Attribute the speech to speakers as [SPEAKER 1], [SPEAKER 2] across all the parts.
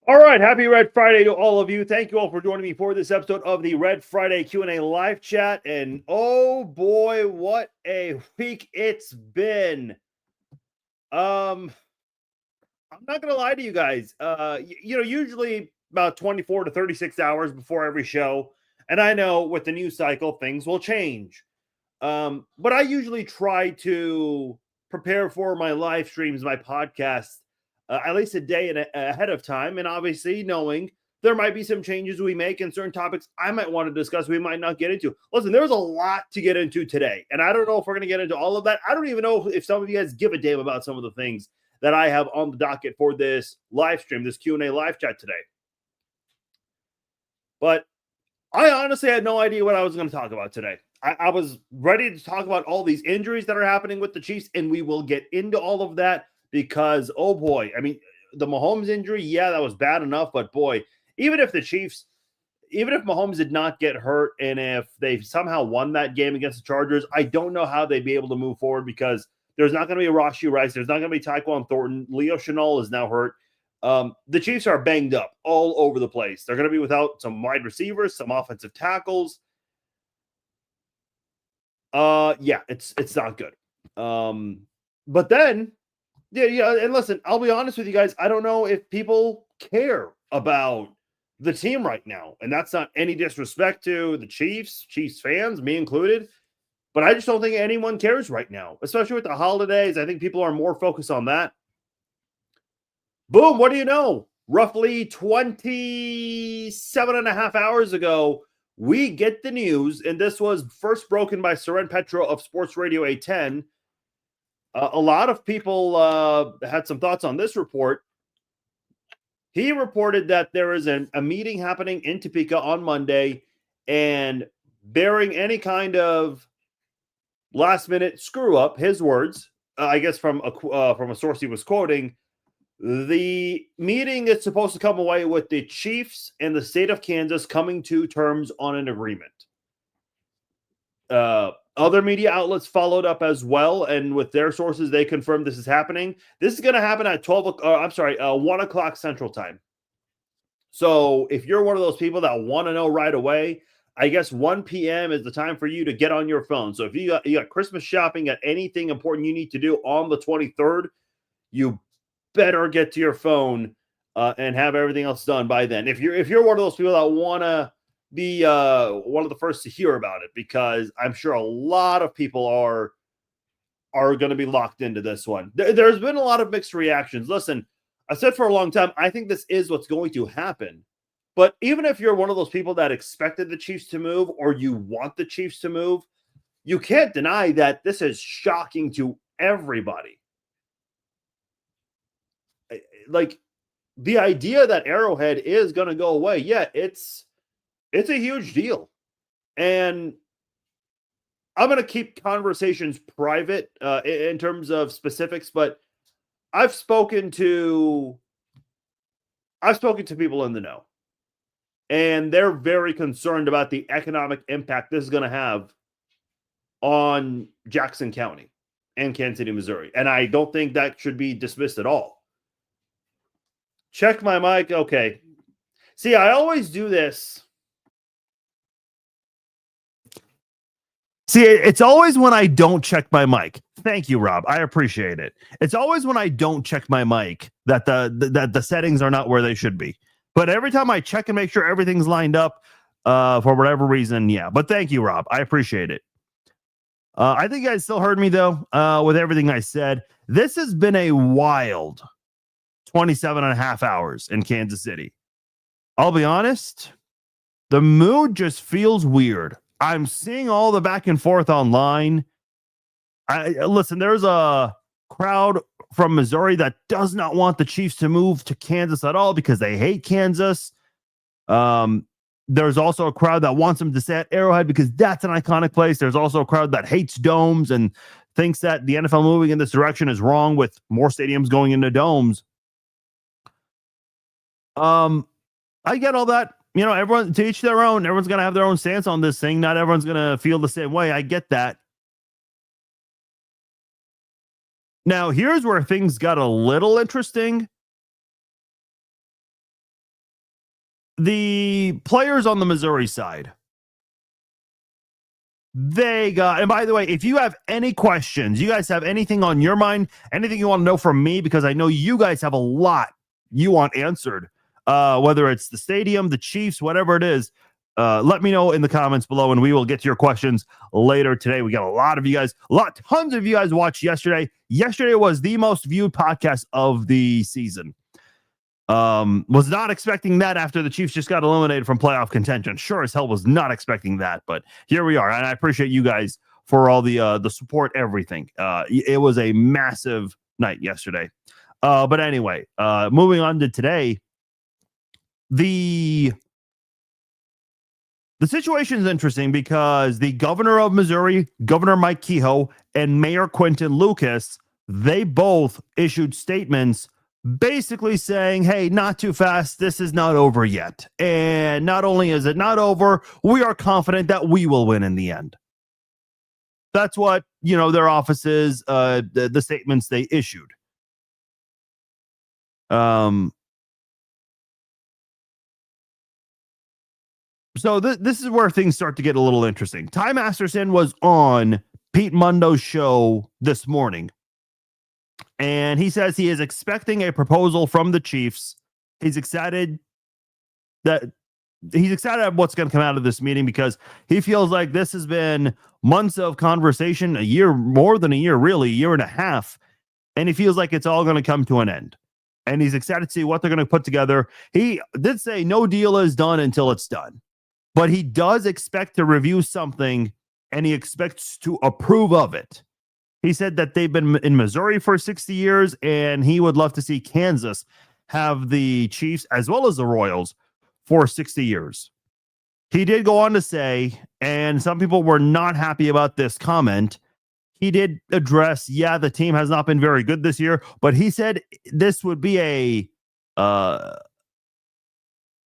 [SPEAKER 1] All right, happy Red Friday to all of you. Thank you all for joining me for this episode of the Red Friday Q&A live chat. And oh boy, what a week it's been. I'm not gonna lie to you guys. Usually about 24 to 36 hours before every show. And I know with the news cycle, things will change. But I usually try to prepare for my live streams, my podcast, at least a day ahead of time. And obviously, knowing there might be some changes we make in certain topics I might want to discuss, we might not get into. Listen, there's a lot to get into today. And I don't know if we're going to get into all of that. I don't even know if some of you guys give a damn about some of the things that I have on the docket for this live stream, this Q&A live chat today. But I honestly had no idea what I was going to talk about today. I was ready to talk about all these injuries that are happening with the Chiefs, and we will get into all of that because, oh boy, I mean, the Mahomes injury, yeah, that was bad enough, but boy, even if Mahomes did not get hurt and if they somehow won that game against the Chargers, I don't know how they'd be able to move forward because there's not going to be a Rashee Rice. There's not going to be Tyquan Thornton. Leo Chenal is now hurt. The Chiefs are banged up all over the place. They're going to be without some wide receivers, some offensive tackles. Yeah, it's not good. But then, yeah, and listen, I'll be honest with you guys. I don't know if people care about the team right now, and that's not any disrespect to the Chiefs fans, me included. But I just don't think anyone cares right now, especially with the holidays. I think people are more focused on that. Boom, what do you know? Roughly 27 and a half hours ago, we get the news, and this was first broken by Soren Petro of Sports Radio 810. A lot of people had some thoughts on this report. He reported that there is a meeting happening in Topeka on Monday, and bearing any kind of last-minute screw-up, his words, I guess from a source he was quoting, the meeting is supposed to come away with the Chiefs and the state of Kansas coming to terms on an agreement. Other media outlets followed up as well, and with their sources, they confirmed this is happening. This is going to happen at 1 o'clock Central Time. So if you're one of those people that want to know right away, I guess 1 p.m. is the time for you to get on your phone. So if you got Christmas shopping, got anything important you need to do on the 23rd, you better get to your phone and have everything else done by then. If you're one of those people that want to be one of the first to hear about it, because I'm sure a lot of people are going to be locked into this one. There's been a lot of mixed reactions. Listen, I said for a long time, I think this is what's going to happen. But even if you're one of those people that expected the Chiefs to move or you want the Chiefs to move, you can't deny that this is shocking to everybody. Like, the idea that Arrowhead is going to go away, yeah, it's a huge deal. And I'm going to keep conversations private in terms of specifics, but I've spoken to people in the know, and they're very concerned about the economic impact this is going to have on Jackson County and Kansas City, Missouri. And I don't think that should be dismissed at all. Check my mic. Okay. See, I always do this. See, it's always when I don't check my mic. Thank you, Rob. I appreciate it. It's always when I don't check my mic that the settings are not where they should be. But every time I check and make sure everything's lined up, for whatever reason, yeah. But thank you, Rob. I appreciate it. I think you guys still heard me, though, with everything I said. This has been a wild 27 and a half hours in Kansas City. I'll be honest, the mood just feels weird. I'm seeing all the back and forth online. Listen, there's a crowd from Missouri that does not want the Chiefs to move to Kansas at all because they hate Kansas. There's also a crowd that wants them to stay at Arrowhead because that's an iconic place. There's also a crowd that hates domes and thinks that the NFL moving in this direction is wrong with more stadiums going into domes. I get all that. You know, everyone, to each their own. Everyone's going to have their own stance on this thing. Not everyone's going to feel the same way. I get that. Now, here's where things got a little interesting. the players on the Missouri side, they got, and by the way, if you have any questions, you guys have anything on your mind, anything you want to know from me, because I know you guys have a lot you want answered, whether it's the stadium, the Chiefs, whatever it is, let me know in the comments below, and we will get to your questions later today. We got a lot of you guys, tons of you guys watched yesterday. Yesterday was the most viewed podcast of the season. Was not expecting that after the Chiefs just got eliminated from playoff contention. Sure as hell was not expecting that, but here we are, and I appreciate you guys for all the support, everything. It was a massive night yesterday. But anyway, moving on to today, the situation is interesting because the governor of Missouri, Governor Mike Kehoe, and Mayor Quinton Lucas, they both issued statements basically saying, hey, not too fast. This is not over yet. And not only is it not over, we are confident that we will win in the end. That's what, their offices, the statements they issued. So this is where things start to get a little interesting. Ty Masterson was on Pete Mundo's show this morning, and he says he is expecting a proposal from the Chiefs. He's excited at what's going to come out of this meeting because he feels like this has been months of conversation, a year, more than a year, really, a year and a half, and he feels like it's all going to come to an end. And he's excited to see what they're going to put together. He did say no deal is done until it's done. But he does expect to review something, and he expects to approve of it. He said that they've been in Missouri for 60 years, and he would love to see Kansas have the Chiefs as well as the Royals for 60 years. He did go on to say, and some people were not happy about this comment, he did address, the team has not been very good this year, but he said this would be a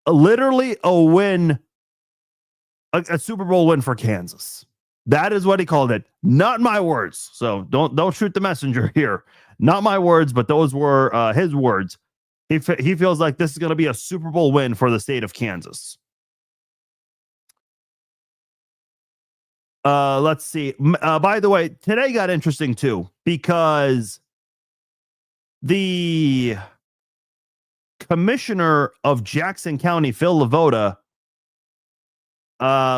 [SPEAKER 1] literally a win, a Super Bowl win for Kansas. That is what he called it. Not my words. So don't shoot the messenger here. Not my words, but those were his words. He feels like this is going to be a Super Bowl win for the state of Kansas. Let's see. By the way, today got interesting too, because the commissioner of Jackson County, Phil Lavoda,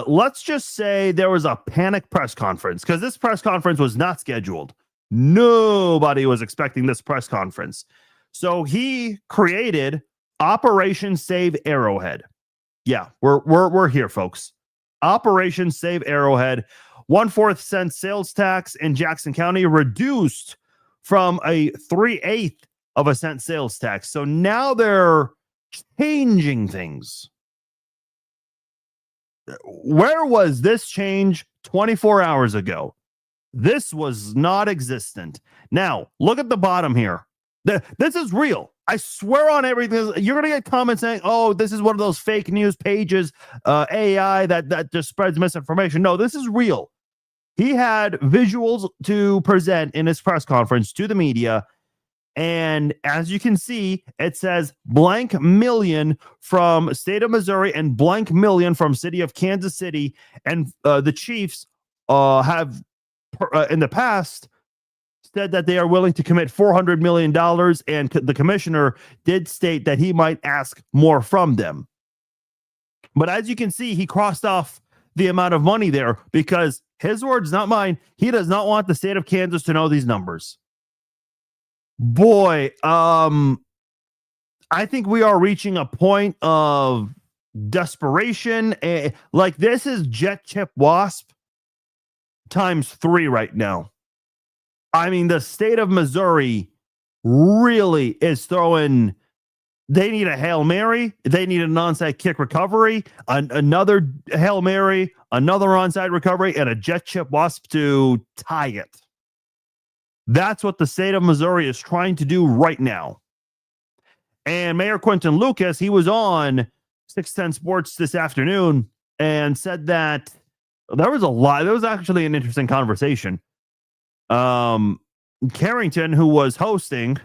[SPEAKER 1] let's just say there was a panic press conference because this press conference was not scheduled. Nobody was expecting this press conference. So he created Operation Save Arrowhead. Yeah, we're here, folks. Operation Save Arrowhead. 1/4 cent sales tax in Jackson County reduced from a 3/8 of a cent sales tax. So now they're changing things. Where was this change 24 hours ago? This was not existent. Now, look at the bottom here. This is real. I swear on everything. You're going to get comments saying, oh, this is one of those fake news pages, AI that just spreads misinformation. No, this is real. He had visuals to present in his press conference to the media. And as you can see, it says blank million from state of Missouri and blank million from city of Kansas City. And the Chiefs have in the past said that they are willing to commit $400 million. And the commissioner did state that he might ask more from them. But as you can see, he crossed off the amount of money there because his words, not mine. He does not want the state of Kansas to know these numbers. Boy, I think we are reaching a point of desperation. Like this is Jet Chip Wasp times 3 right now. I mean, the state of Missouri really is throwing. They need a Hail Mary. They need an onside kick recovery, another Hail Mary, another onside recovery, and a Jet Chip Wasp to tie it. That's what the state of Missouri is trying to do right now. And Mayor Quinton Lucas, he was on 610 Sports this afternoon and said that there was actually an interesting conversation. Carrington, who was hosting,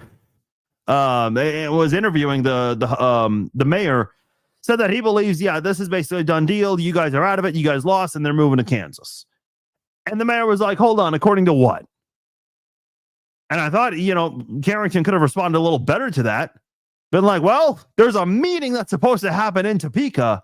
[SPEAKER 1] was interviewing the mayor, said that he believes, yeah, this is basically a done deal. You guys are out of it. You guys lost, and they're moving to Kansas. And the mayor was like, hold on, according to what? And I thought, Carrington could have responded a little better to that. Been like, well, there's a meeting that's supposed to happen in Topeka,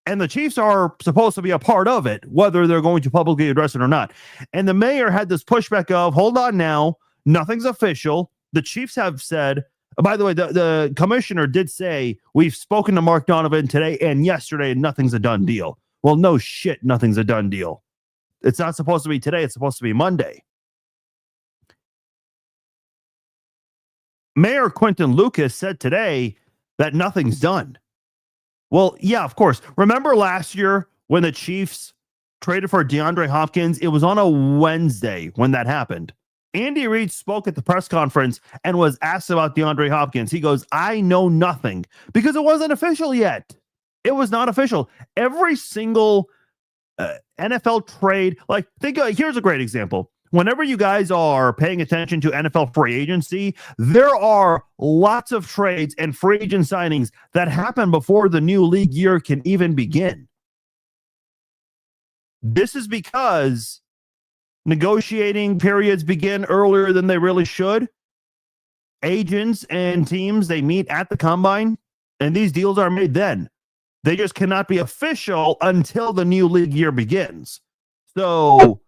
[SPEAKER 1] and the Chiefs are supposed to be a part of it, whether they're going to publicly address it or not. And the mayor had this pushback of, hold on now, nothing's official. The Chiefs have said, by the way, the commissioner did say, we've spoken to Mark Donovan today and yesterday, and nothing's a done deal. Well, no shit, nothing's a done deal. It's not supposed to be today. It's supposed to be Monday. Mayor Quinton Lucas said today that nothing's done. Well, yeah, of course. Remember last year when the Chiefs traded for DeAndre Hopkins? It was on a Wednesday when that happened. Andy Reid spoke at the press conference and was asked about DeAndre Hopkins. He goes, I know nothing, because it wasn't official yet. It was not official. Every single NFL trade, here's a great example. Whenever you guys are paying attention to NFL free agency, there are lots of trades and free agent signings that happen before the new league year can even begin. This is because negotiating periods begin earlier than they really should. Agents and teams, they meet at the combine, and these deals are made then. They just cannot be official until the new league year begins. So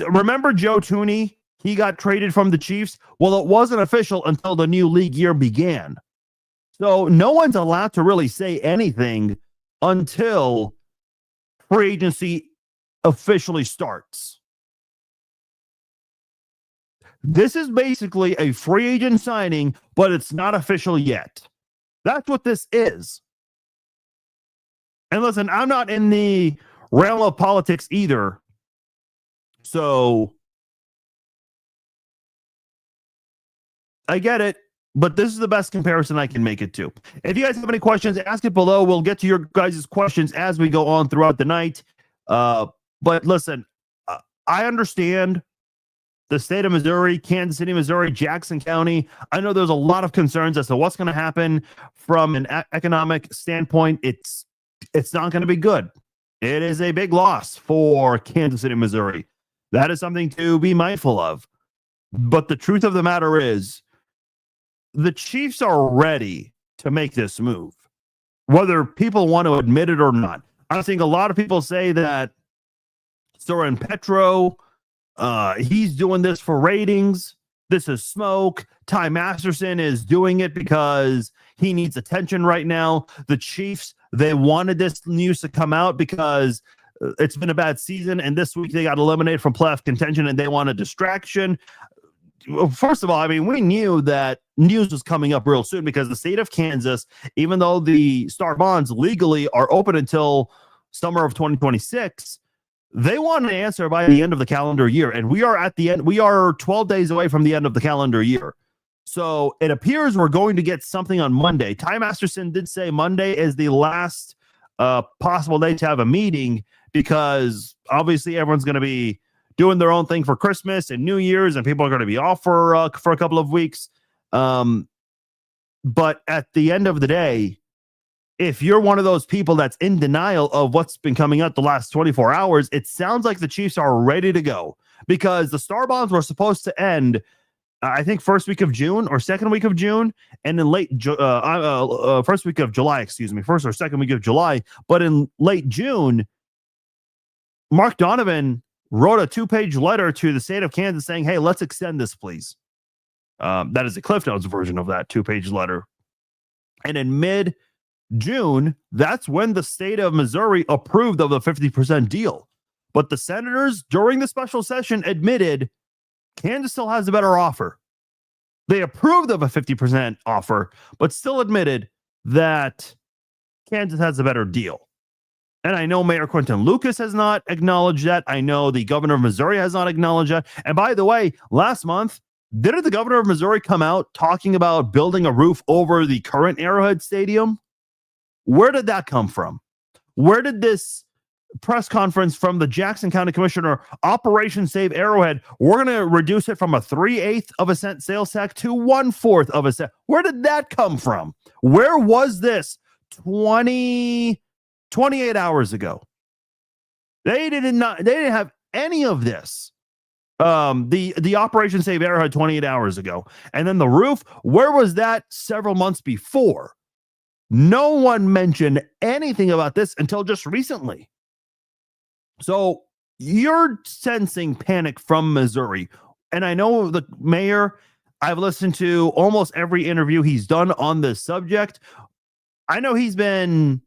[SPEAKER 1] remember Joe Thuney? He got traded from the Chiefs. Well, it wasn't official until the new league year began. So no one's allowed to really say anything until free agency officially starts. This is basically a free agent signing, but it's not official yet. That's what this is. And listen, I'm not in the realm of politics either. So I get it, but this is the best comparison I can make it to. If you guys have any questions, ask it below. We'll get to your guys' questions as we go on throughout the night. But listen, I understand the state of Missouri, Kansas City, Missouri, Jackson County. I know there's a lot of concerns as to what's going to happen from an economic standpoint. It's not going to be good. It is a big loss for Kansas City, Missouri. That is something to be mindful of. But the truth of the matter is, the Chiefs are ready to make this move, whether people want to admit it or not. I think a lot of people say that Soren Petro, he's doing this for ratings. This is smoke. Ty Masterson is doing it because he needs attention right now. The Chiefs, they wanted this news to come out because it's been a bad season, and this week they got eliminated from playoff contention, and they want a distraction. First of all, I mean, we knew that news was coming up real soon because the state of Kansas, even though the Star Bonds legally are open until summer of 2026, they want an answer by the end of the calendar year. And we are at the end. We are 12 days away from the end of the calendar year. So it appears we're going to get something on Monday. Ty Masterson did say Monday is the last possible day to have a meeting because obviously everyone's going to be doing their own thing for Christmas and New Year's, and people are going to be off for a couple of weeks. But at the end of the day, if you're one of those people that's in denial of what's been coming out the last 24 hours, it sounds like the Chiefs are ready to go because the Star Bonds were supposed to end, I think, first week of June or second week of June, and then first week of July, first or second week of July. But in late June, Mark Donovan wrote a 2-page letter to the state of Kansas saying, hey, let's extend this, please. That is a Cliff Notes version of that 2-page letter. And in mid-June, that's when the state of Missouri approved of the 50% deal. But the senators, during the special session, admitted Kansas still has a better offer. They approved of a 50% offer, but still admitted that Kansas has a better deal. And I know Mayor Quinton Lucas has not acknowledged that. I know the governor of Missouri has not acknowledged that. And by the way, last month, didn't the governor of Missouri come out talking about building a roof over the current Arrowhead Stadium? Where did that come from? Where did this press conference from the Jackson County Commissioner, Operation Save Arrowhead, we're going to reduce it from a 3/8 of a cent sales tax to 1/4 of a cent? Where did that come from? Where was this
[SPEAKER 2] 28 hours ago. They didn't have any of this. The Operation Save Arrowhead 28 hours ago. And then the roof, where was that several months before? No one mentioned anything about this until just recently. So you're sensing panic from Missouri. And I know the mayor, I've listened to almost every interview he's done on this subject. I know he's been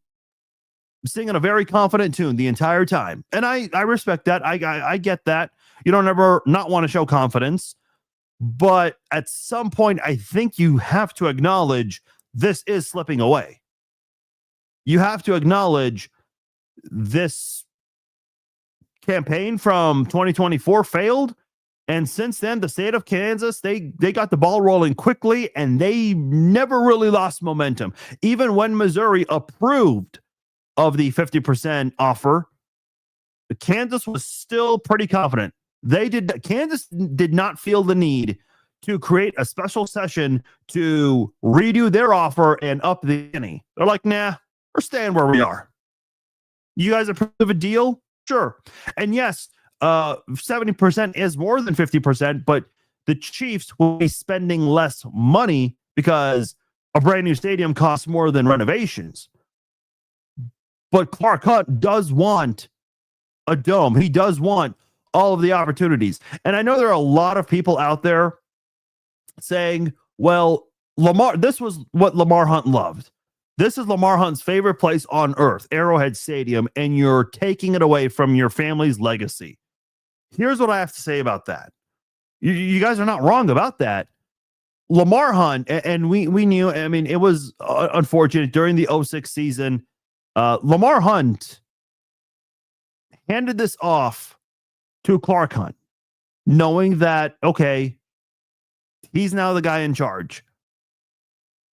[SPEAKER 2] singing a very confident tune the entire time. And I respect that. I get that. You don't ever not want to show confidence. But at some point, I think you have to acknowledge this is slipping away. You have to acknowledge this campaign from 2024 failed. And since then, the state of Kansas, they got the ball rolling quickly and they never really lost momentum. Even when Missouri approved of the 50% offer, Kansas was still pretty confident. Kansas did not feel the need to create a special session to redo their offer and up the ante. They're like, nah, we're staying where we are. You guys approve of a deal? Sure. And yes, 70% is more than 50%, but the Chiefs will be spending less money because a brand new stadium costs more than renovations. But Clark Hunt does want a dome. He does want all of the opportunities. And I know there are a lot of people out there saying, well, this was what Lamar Hunt loved. This is Lamar Hunt's favorite place on earth, Arrowhead Stadium, and you're taking it away from your family's legacy. Here's what I have to say about that. You guys are not wrong about that. Lamar Hunt, and we knew, I mean, it was unfortunate during the 06 season. Lamar Hunt handed this off to Clark Hunt, knowing that, okay, he's now the guy in charge.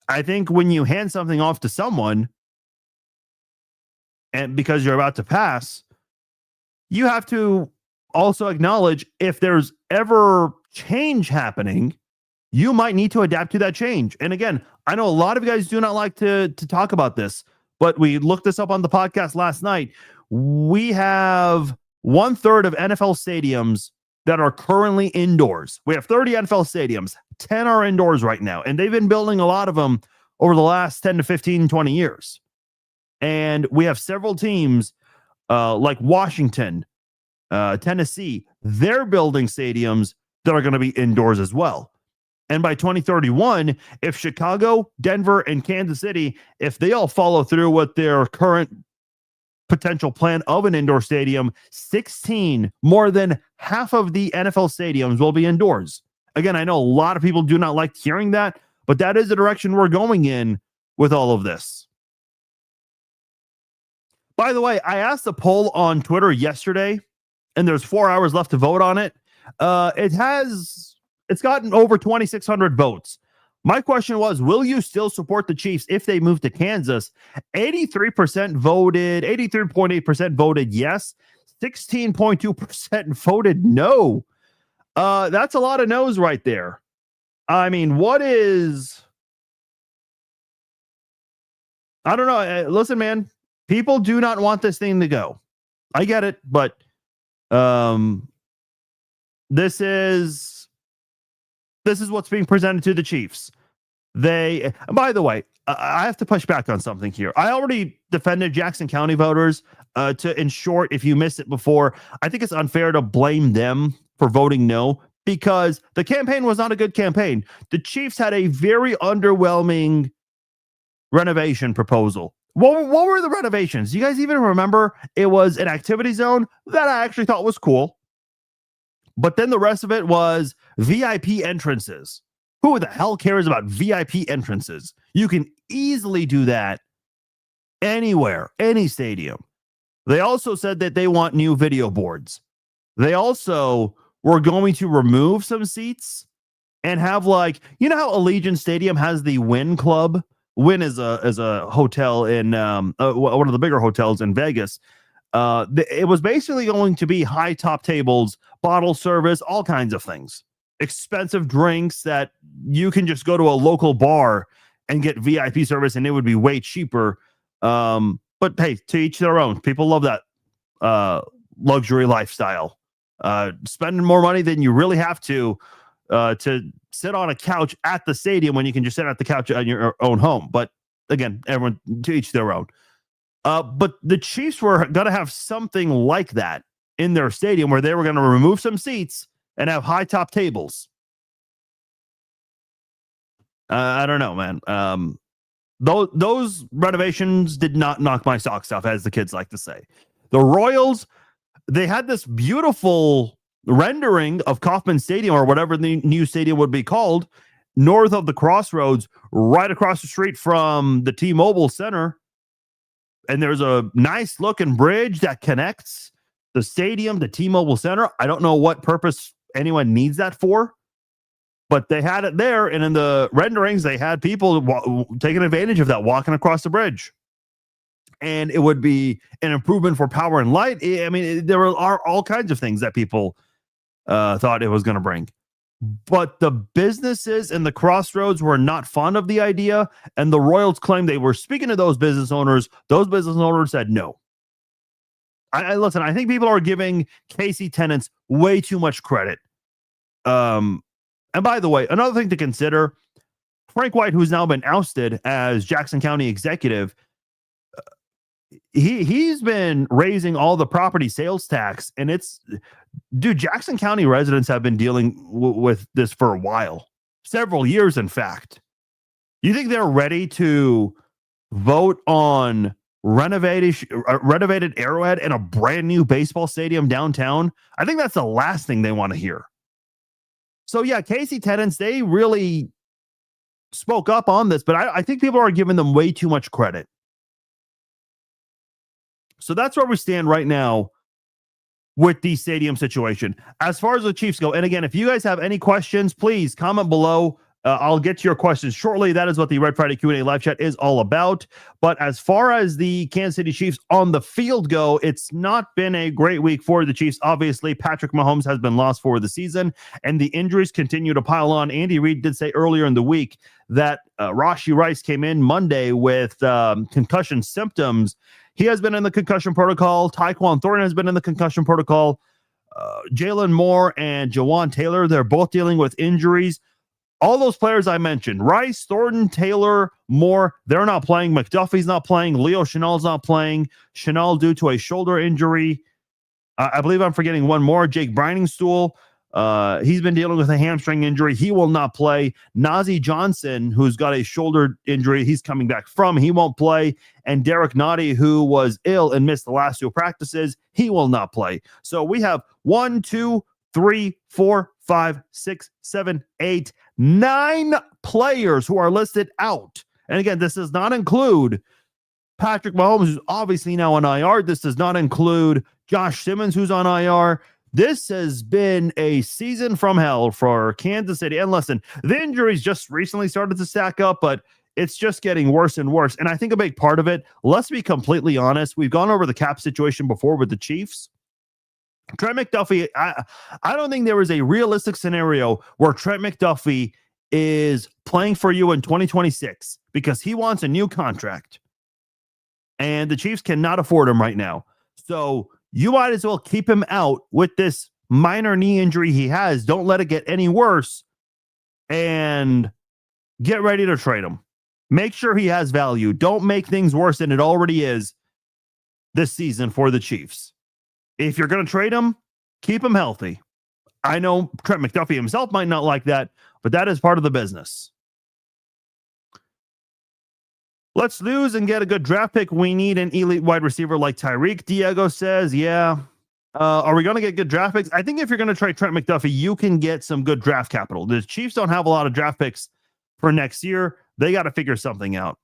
[SPEAKER 2] I think when you hand something off to someone, and because you're about to pass, you have to also acknowledge if there's ever change happening, you might need to adapt to that change. And again, I know a lot of you guys do not like to talk about this, but we looked this up on the podcast last night. We have 1/3 of NFL stadiums that are currently indoors. We have 30 NFL stadiums. 10 are indoors right now. And they've been building a lot of them over the last 10 to 15, 20 years. And we have several teams like Washington, Tennessee. They're building stadiums that are going to be indoors as well. And by 2031, if Chicago, Denver, and Kansas City, if they all follow through with their current potential plan of an indoor stadium, 16, more than half of the NFL stadiums will be indoors. Again, I know a lot of people do not like hearing that, but that is the direction we're going in with all of this. By the way, I asked a poll on Twitter yesterday, and there's 4 hours left to vote on it. It's gotten over 2,600 votes. My question was, will you still support the Chiefs if they move to Kansas? 83% voted, 83.8% voted yes, 16.2% voted no. That's a lot of no's right there. I mean, I don't know. Listen, man, people do not want this thing to go. I get it, but this is what's being presented to the Chiefs. By the way, I have to push back on something here. I already defended Jackson County voters. In short, if you missed it before, I think it's unfair to blame them for voting no, because the campaign was not a good campaign. The Chiefs had a very underwhelming renovation proposal. What were the renovations? You guys even remember? It was an activity zone that I actually thought was cool. But then the rest of it was VIP entrances. Who the hell cares about VIP entrances? You can easily do that anywhere, any stadium. They also said that they want new video boards. They also were going to remove some seats and have, like, you know how Allegiant Stadium has the Wynn Club? Wynn is a hotel in one of the bigger hotels in Vegas. It was basically going to be high top tables, bottle service, all kinds of things. Expensive drinks that you can just go to a local bar and get VIP service, and it would be way cheaper But hey, to each their own. People love that luxury lifestyle. Spending more money than you really have to sit on a couch at the stadium when you can just sit at the couch on your own home. But again, everyone to each their own. But the Chiefs were going to have something like that in their stadium where they were going to remove some seats and have high top tables. I don't know, man. Those renovations did not knock my socks off, as the kids like to say. The Royals, they had this beautiful rendering of Kauffman Stadium, or whatever the new stadium would be called, north of the Crossroads, right across the street from the T-Mobile Center. And there's a nice looking bridge that connects the stadium to T-Mobile Center. I don't know what purpose anyone needs that for, but they had it there. And in the renderings, they had people taking advantage of that, walking across the bridge. And it would be an improvement for power and light. I mean, there are all kinds of things that people thought it was going to bring. But the businesses in the Crossroads were not fond of the idea, and the Royals claimed they were speaking to those business owners. Those business owners said no. Listen, I think people are giving KC tenants way too much credit. And by the way, another thing to consider, Frank White, who's now been ousted as Jackson County executive, he's been raising all the property sales tax, and Jackson County residents have been dealing with this for a while, several years, in fact. You think they're ready to vote on renovated Arrowhead and a brand new baseball stadium downtown? I think that's the last thing they want to hear. So yeah, KC tenants, they really spoke up on this, but I think people are giving them way too much credit. So that's where we stand right now with the stadium situation. As far as the Chiefs go, and again, if you guys have any questions, please comment below. I'll get to your questions shortly. That is what the Red Friday Q&A live chat is all about. But as far as the Kansas City Chiefs on the field go, it's not been a great week for the Chiefs. Obviously, Patrick Mahomes has been lost for the season, and the injuries continue to pile on. Andy Reid did say earlier in the week that Rashee Rice came in Monday with concussion symptoms. He has been in the concussion protocol. Tyquan Thornton has been in the concussion protocol. Jalen Moore and Jawan Taylor, they're both dealing with injuries. All those players I mentioned, Rice, Thornton, Taylor, Moore, they're not playing. McDuffie's not playing. Leo Chenal's not playing. Chenal due to a shoulder injury. I believe I'm forgetting one more. Jake Briningstool. He's been dealing with a hamstring injury. He will not play. Nazeeh Johnson, who's got a shoulder injury, he's coming back from. He won't play. And Derek Nottie, who was ill and missed the last two practices, he will not play. So we have 1, 2, 3, 4, 5, 6, 7, 8, 9 players who are listed out. And again, this does not include Patrick Mahomes, who's obviously now on IR. This does not include Josh Simmons, who's on IR. This has been a season from hell for Kansas City. And listen, the injuries just recently started to stack up, but it's just getting worse and worse. And I think a big part of it, let's be completely honest, we've gone over the cap situation before with the Chiefs. Trent McDuffie, I don't think there is a realistic scenario where Trent McDuffie is playing for you in 2026 because he wants a new contract. And the Chiefs cannot afford him right now. So you might as well keep him out with this minor knee injury he has. Don't let it get any worse. And get ready to trade him. Make sure he has value. Don't make things worse than it already is this season for the Chiefs. If you're going to trade him, keep him healthy. I know Trent McDuffie himself might not like that, but that is part of the business. Let's lose and get a good draft pick. We need an elite wide receiver like Tyreek, Diego says. Yeah. Are we going to get good draft picks? I think if you're going to trade Trent McDuffie, you can get some good draft capital. The Chiefs don't have a lot of draft picks for next year. They got to figure something out.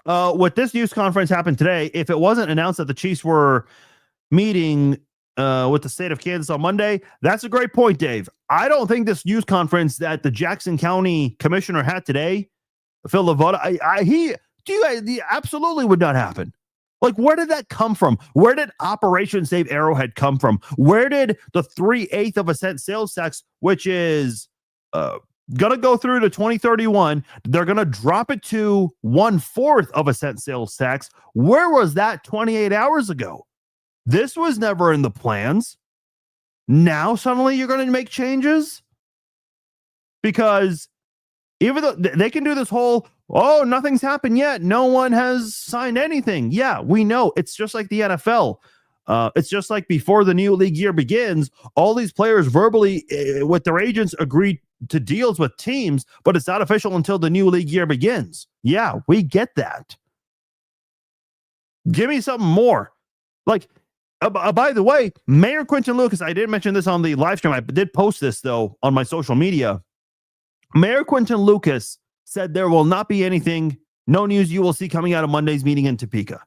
[SPEAKER 2] What this news conference happened today, if it wasn't announced that the Chiefs were meeting with the state of Kansas on Monday, that's a great point, Dave. I don't think this news conference that the Jackson County commissioner had today, Phil Lavota, he absolutely would not happen. Like, where did that come from? Where did Operation Save Arrowhead come from? Where did the 3/8 of a cent sales tax, which is Gonna go through to 2031. They're gonna drop it to 1/4 of a cent sales tax. Where was that 28 hours ago? This was never in the plans. Now suddenly you're going to make changes? Because even though they can do this whole, oh, nothing's happened yet, no one has signed anything. Yeah, we know. It's just like the NFL. It's just like before the new league year begins, all these players verbally with their agents agree to deals with teams, but it's not official until the new league year begins. Yeah, we get that. Give me something more. Like, by the way, Mayor Quinton Lucas, I didn't mention this on the live stream. I did post this, though, on my social media. Mayor Quinton Lucas said there will not be anything, no news you will see coming out of Monday's meeting in Topeka.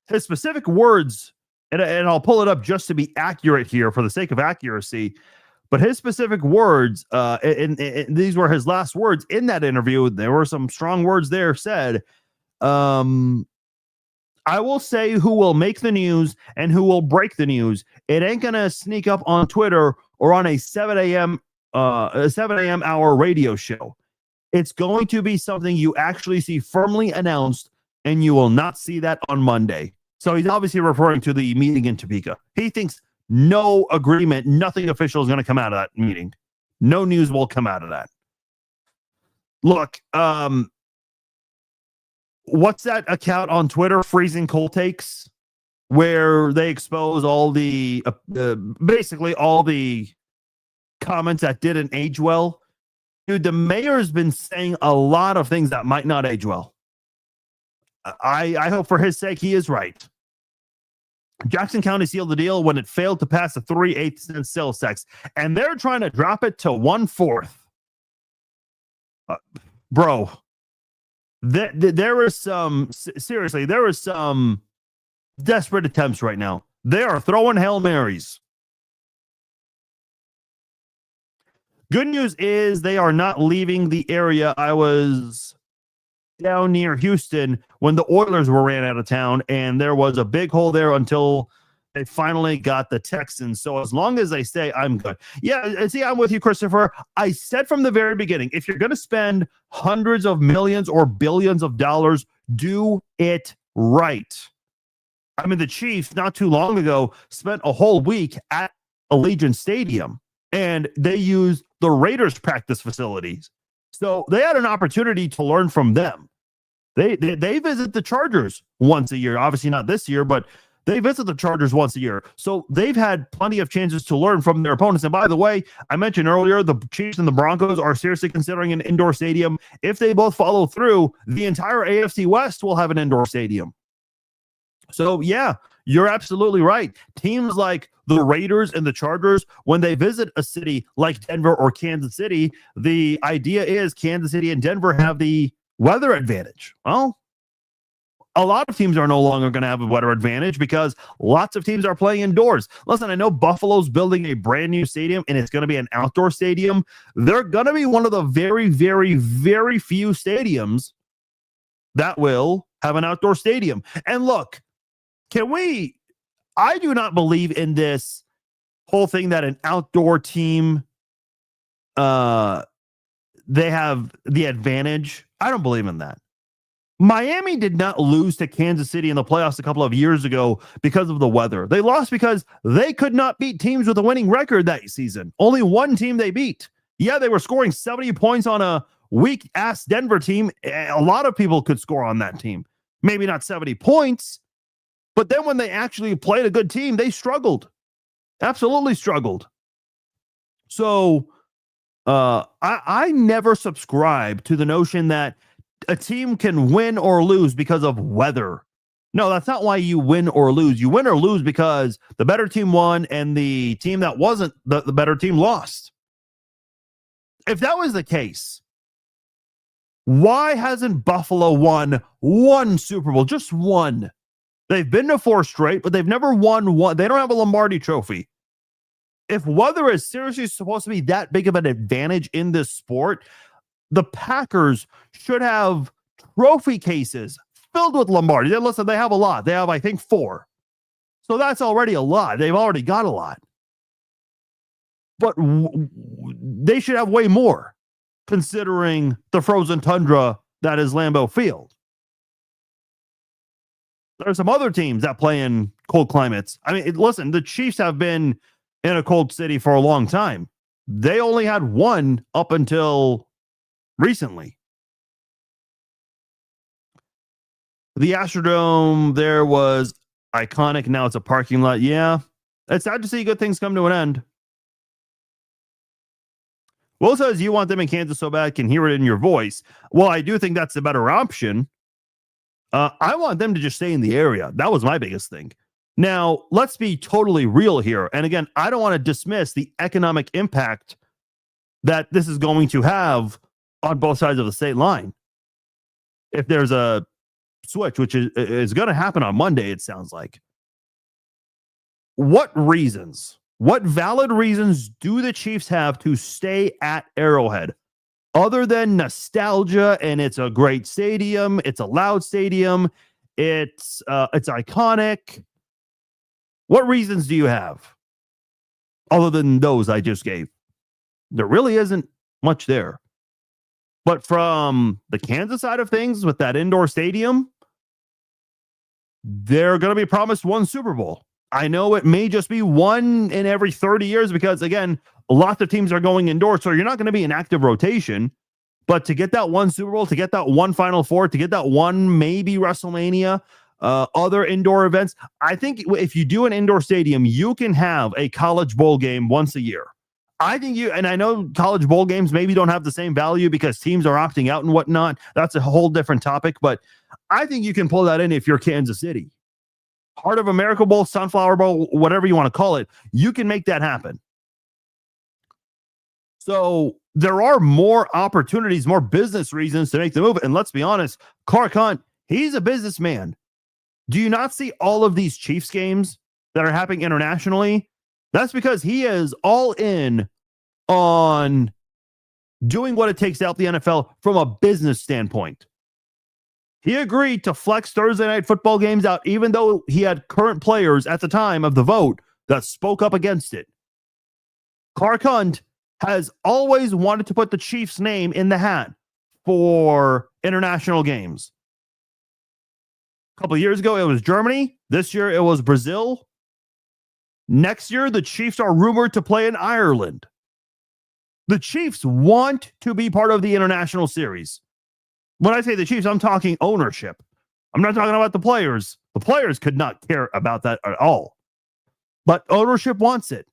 [SPEAKER 2] His specific words, and I'll pull it up just to be accurate here for the sake of accuracy, but his specific words, and these were his last words in that interview. There were some strong words there said, I will say who will make the news and who will break the news. It ain't going to sneak up on Twitter or on a 7 a.m. hour radio show. It's going to be something you actually see firmly announced, and you will not see that on Monday. So he's obviously referring to the meeting in Topeka. He thinks no agreement, nothing official is going to come out of that meeting. No news will come out of that. Look, what's that account on Twitter, Freezing Cold Takes, where they expose all the basically all the comments that didn't age well? Dude, the mayor's been saying a lot of things that might not age well. I hope for his sake he is right. Jackson County sealed the deal when it failed to pass a 3/8 cent sales tax, and they're trying to drop it to 1/4. Bro. There is some, seriously, there is some desperate attempts right now. They are throwing Hail Marys. Good news is they are not leaving the area. I was down near Houston when the Oilers ran out of town, and there was a big hole there until they finally got the Texans. So as long as they stay, I'm good. Yeah, see, I'm with you, Christopher. I said from the very beginning, if you're going to spend hundreds of millions or billions of dollars, do it right. I mean, the Chiefs not too long ago spent a whole week at Allegiant Stadium, and they used the Raiders practice facilities. So they had an opportunity to learn from them. They visit the Chargers once a year. Obviously not this year, but they visit the Chargers once a year. So they've had plenty of chances to learn from their opponents. And by the way, I mentioned earlier, the Chiefs and the Broncos are seriously considering an indoor stadium. If they both follow through, the entire AFC West will have an indoor stadium. So yeah, you're absolutely right. Teams like the Raiders and the Chargers, when they visit a city like Denver or Kansas City, the idea is Kansas City and Denver have the weather advantage. Well, a lot of teams are no longer going to have a weather advantage because lots of teams are playing indoors. Listen, I know Buffalo's building a brand new stadium and it's going to be an outdoor stadium. They're going to be one of the very, very, very few stadiums that will have an outdoor stadium. And look, I do not believe in this whole thing that an outdoor team, they have the advantage. I don't believe in that. Miami did not lose to Kansas City in the playoffs a couple of years ago because of the weather. They lost because they could not beat teams with a winning record that season. Only one team they beat. Yeah, they were scoring 70 points on a weak-ass Denver team. A lot of people could score on that team. Maybe not 70 points, but then when they actually played a good team, they struggled. Absolutely struggled. So I never subscribe to the notion that a team can win or lose because of weather. No, that's not why you win or lose. You win or lose because the better team won and the team that wasn't the better team lost. If that was the case, why hasn't Buffalo won one Super Bowl? Just one. They've been to 4 straight, but they've never won one. They don't have a Lombardi trophy. If weather is seriously supposed to be that big of an advantage in this sport, the Packers should have trophy cases filled with Lombardi. Listen, they have a lot. They have, I think, 4. So that's already a lot. They've already got a lot. but they should have way more, considering the frozen tundra that is Lambeau Field. There are some other teams that play in cold climates. I mean, listen, the Chiefs have been in a cold city for a long time. They only had one up until recently. The Astrodome there was iconic. Now it's a parking lot. Yeah, it's sad to see good things come to an end. Will says you want them in Kansas so bad, can hear it in your voice. Well, I do think that's the better option. I want them to just stay in the area. That was my biggest thing. Now, let's be totally real here. And again, I don't want to dismiss the economic impact that this is going to have on both sides of the state line. If there's a switch, which is going to happen on Monday, it sounds like. What valid reasons do the Chiefs have to stay at Arrowhead? Other than nostalgia, and it's a great stadium, it's a loud stadium, it's iconic. What reasons do you have other than those I just gave? There really isn't much there. But from the Kansas side of things, with that indoor stadium, they're going to be promised one Super Bowl. I know it may just be one in every 30 years because, again, lots of teams are going indoors, so you're not going to be in active rotation. But to get that one Super Bowl, to get that one Final Four, to get that one maybe WrestleMania, other indoor events, I think if you do an indoor stadium, you can have a college bowl game once a year. I think and I know college bowl games maybe don't have the same value because teams are opting out and whatnot. That's a whole different topic, but I think you can pull that in if you're Kansas City. Heart of America Bowl, Sunflower Bowl, whatever you want to call it, you can make that happen. So there are more opportunities, more business reasons to make the move. And let's be honest, Clark Hunt, he's a businessman. Do you not see all of these Chiefs games that are happening internationally? That's because he is all in on doing what it takes to help the NFL from a business standpoint. He agreed to flex Thursday night football games out, even though he had current players at the time of the vote that spoke up against it. Clark Hunt has always wanted to put the Chiefs' name in the hat for international games. A couple of years ago, it was Germany. This year, it was Brazil. Next year, the Chiefs are rumored to play in Ireland. The Chiefs want to be part of the international series. When I say the Chiefs, I'm talking ownership. I'm not talking about the players. The players could not care about that at all. But ownership wants it.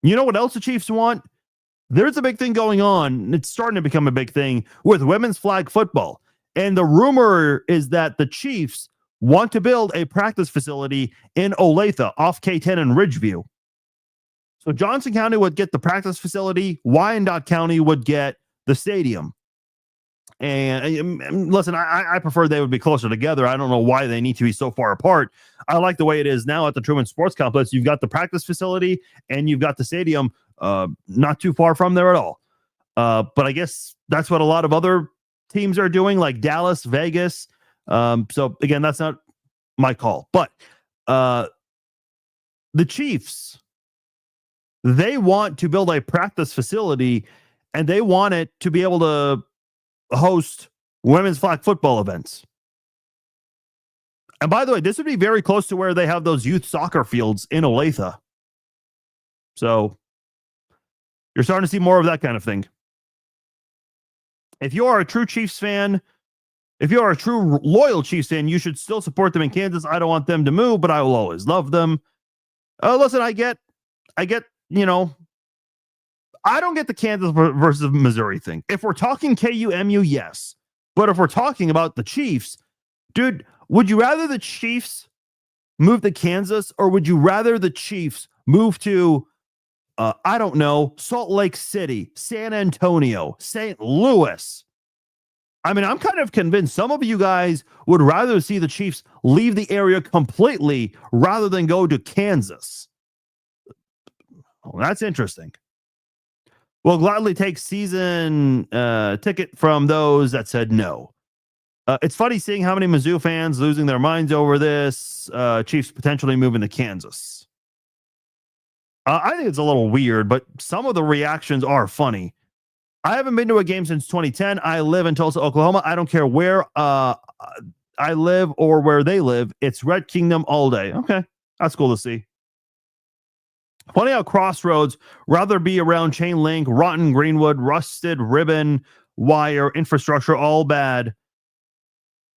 [SPEAKER 2] You know what else the Chiefs want? There's a big thing going on. It's starting to become a big thing with women's flag football. And the rumor is that the Chiefs want to build a practice facility in Olathe off K10 and Ridgeview. So Johnson County would get the practice facility. Wyandotte County would get the stadium. And listen, I prefer they would be closer together. I don't know why they need to be so far apart. I like the way it is now at the Truman Sports Complex. You've got the practice facility and you've got the stadium not too far from there at all. But I guess that's what a lot of other teams are doing, like Dallas, Vegas. So again, that's not my call. But the Chiefs, they want to build a practice facility and they want it to be able to host women's flag football events. And by the way, this would be very close to where they have those youth soccer fields in Olathe. So you're starting to see more of that kind of thing. If you are a true Chiefs fan, if you are a true loyal Chiefs fan, you should still support them in Kansas. I don't want them to move, but I will always love them. Listen, I get, I don't get the Kansas versus Missouri thing. If we're talking KU-MU, yes. But if we're talking about the Chiefs, dude, would you rather the Chiefs move to Kansas or would you rather the Chiefs move to, I don't know, Salt Lake City, San Antonio, St. Louis? I mean, I'm kind of convinced some of you guys would rather see the Chiefs leave the area completely rather than go to Kansas. Oh, that's interesting. We'll gladly take season ticket from those that said no. It's funny seeing how many Mizzou fans losing their minds over this. Chiefs potentially moving to Kansas. I think it's a little weird, but some of the reactions are funny. I haven't been to a game since 2010. I live in Tulsa, Oklahoma. I don't care where I live or where they live. It's Red Kingdom all day. Okay, that's cool to see. Funny how Crossroads rather be around chain link, rotten greenwood, rusted ribbon, wire, infrastructure, all bad,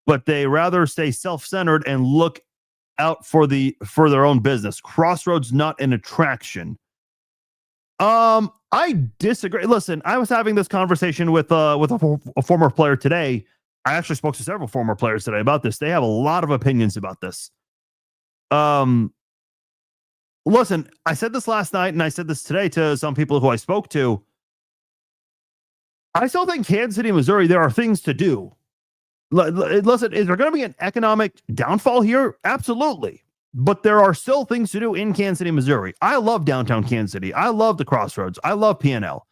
[SPEAKER 2] but they rather stay self-centered and look out for their own business. Crossroads not an attraction. I disagree. Listen, I was having this conversation with a former player today. I actually spoke to several former players today about this. They have a lot of opinions about this. Listen, I said this last night and I said this today to some people who I spoke to. I still think Kansas City, Missouri, there are things to do. Listen, is there going to be an economic downfall here? Absolutely. But there are still things to do in Kansas City, Missouri. I love downtown Kansas City. I love the Crossroads. I love PNL,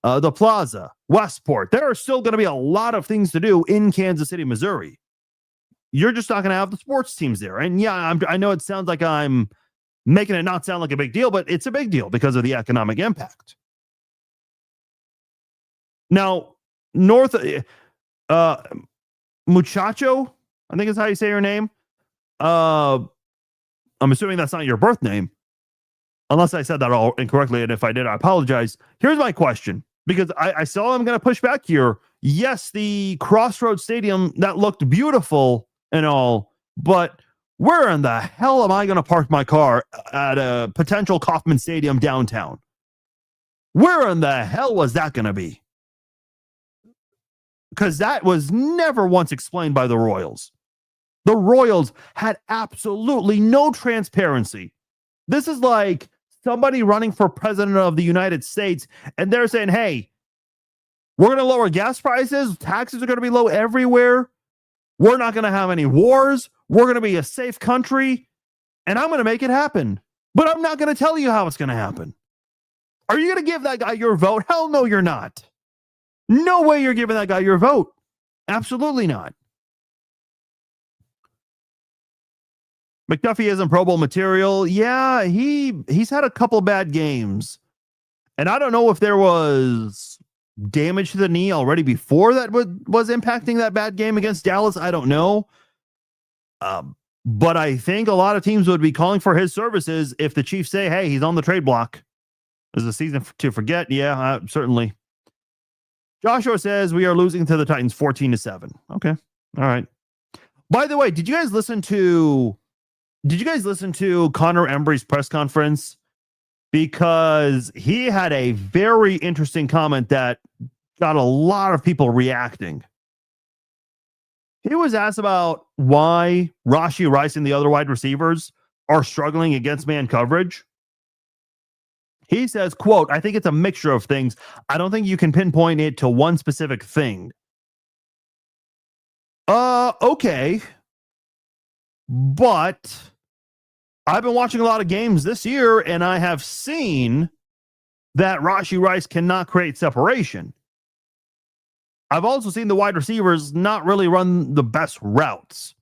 [SPEAKER 2] the Plaza, Westport. There are still going to be a lot of things to do in Kansas City, Missouri. You're just not going to have the sports teams there. And yeah, I know it sounds like I'm making it not sound like a big deal, but it's a big deal because of the economic impact. Now, Muchacho, I think is how you say your name. I'm assuming that's not your birth name, unless I said that all incorrectly. And if I did, I apologize. Here's my question, because I saw I'm going to push back here. Yes, the Crossroads Stadium, that looked beautiful and all, but where in the hell am I going to park my car at a potential Kauffman Stadium downtown? Where in the hell was that going to be? Because that was never once explained by the Royals. The Royals had absolutely no transparency. This is like somebody running for president of the United States, and they're saying, hey, we're going to lower gas prices. Taxes are going to be low everywhere. We're not going to have any wars. We're going to be a safe country, and I'm going to make it happen. But I'm not going to tell you how it's going to happen. Are you going to give that guy your vote? Hell no, you're not. No way you're giving that guy your vote. Absolutely not. McDuffie isn't Pro Bowl material. Yeah, he's had a couple bad games. And I don't know if there was damage to the knee already before that was impacting that bad game against Dallas. I don't know. But I think a lot of teams would be calling for his services if the Chiefs say, hey, he's on the trade block. Is the season to forget? Yeah, certainly. Joshua says we are losing to the Titans 14-7. Okay. All right. By the way, did you guys listen to Connor Embry's press conference? Because he had a very interesting comment that got a lot of people reacting. He was asked about why Rashee Rice and the other wide receivers are struggling against man coverage. He says, quote, I think it's a mixture of things. I don't think you can pinpoint it to one specific thing. Okay. But I've been watching a lot of games this year, and I have seen that Rashee Rice cannot create separation. I've also seen the wide receivers not really run the best routes.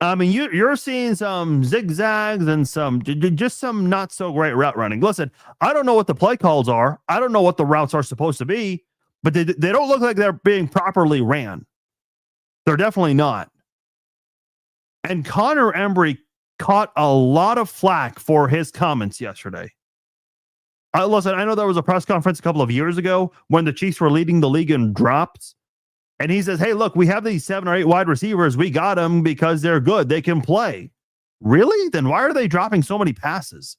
[SPEAKER 2] I mean, you're seeing some zigzags and just some not so great route running. Listen, I don't know what the play calls are. I don't know what the routes are supposed to be, but they don't look like they're being properly ran. They're definitely not. And Connor Embry caught a lot of flack for his comments yesterday. Listen, I know there was a press conference a couple of years ago when the Chiefs were leading the league in drops. And he says, hey, look, we have these 7 or 8 wide receivers. We got them because they're good. They can play. Really? Then why are they dropping so many passes?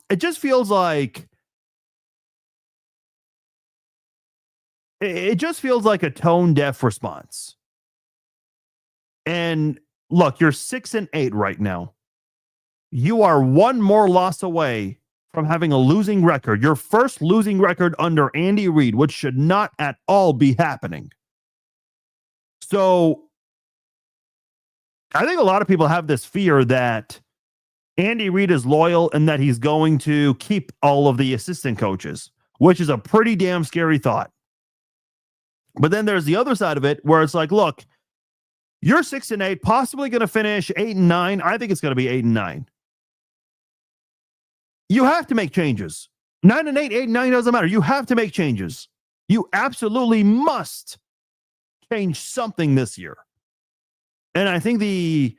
[SPEAKER 2] It just feels like a tone-deaf response. And look, you're 6-8 right now. You are one more loss away from having a losing record. Your first losing record under Andy Reid, which should not at all be happening. So I think a lot of people have this fear that Andy Reid is loyal and that he's going to keep all of the assistant coaches, which is a pretty damn scary thought. But then there's the other side of it where it's like, look, you're 6-8, possibly going to finish 8-9. I think it's going to be 8-9. You have to make changes. 9-8, 8-9 doesn't matter. You have to make changes. You absolutely must change something this year. And I think the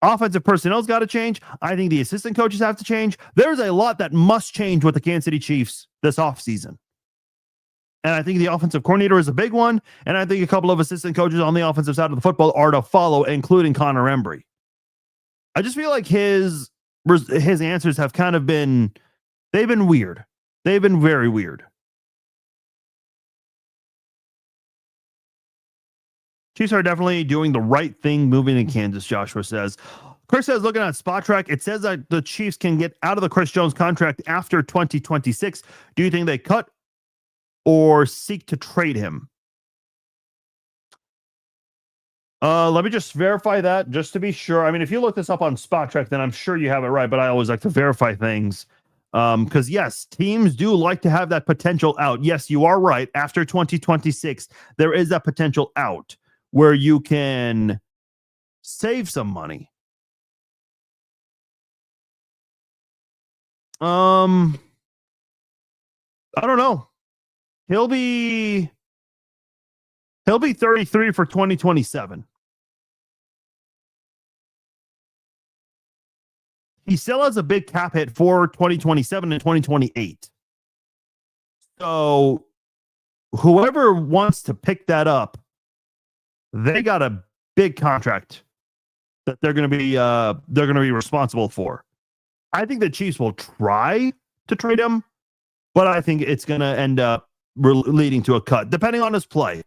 [SPEAKER 2] offensive personnel's got to change. I think the assistant coaches have to change. There's a lot that must change with the Kansas City Chiefs this offseason. And I think the offensive coordinator is a big one. And I think a couple of assistant coaches on the offensive side of the football are to follow, including Connor Embry. I just feel like his answers have kind of been, they've been weird. They've been very weird. Chiefs are definitely doing the right thing moving in Kansas, Joshua says. Chris says, looking at Spot Track, it says that the Chiefs can get out of the Chris Jones contract after 2026. Do you think they cut or seek to trade him? Let me just verify that just to be sure. I mean, if you look this up on Spot Track, then I'm sure you have it right, but I always like to verify things. Because yes, teams do like to have that potential out. Yes, you are right. After 2026, there is that potential out where you can save some money. I don't know. He'll be 33 for 2027. He still has a big cap hit for 2027 and 2028. So whoever wants to pick that up, they got a big contract that they're going to be responsible for. I think the Chiefs will try to trade him, but I think it's going to end up leading to a cut, depending on his play.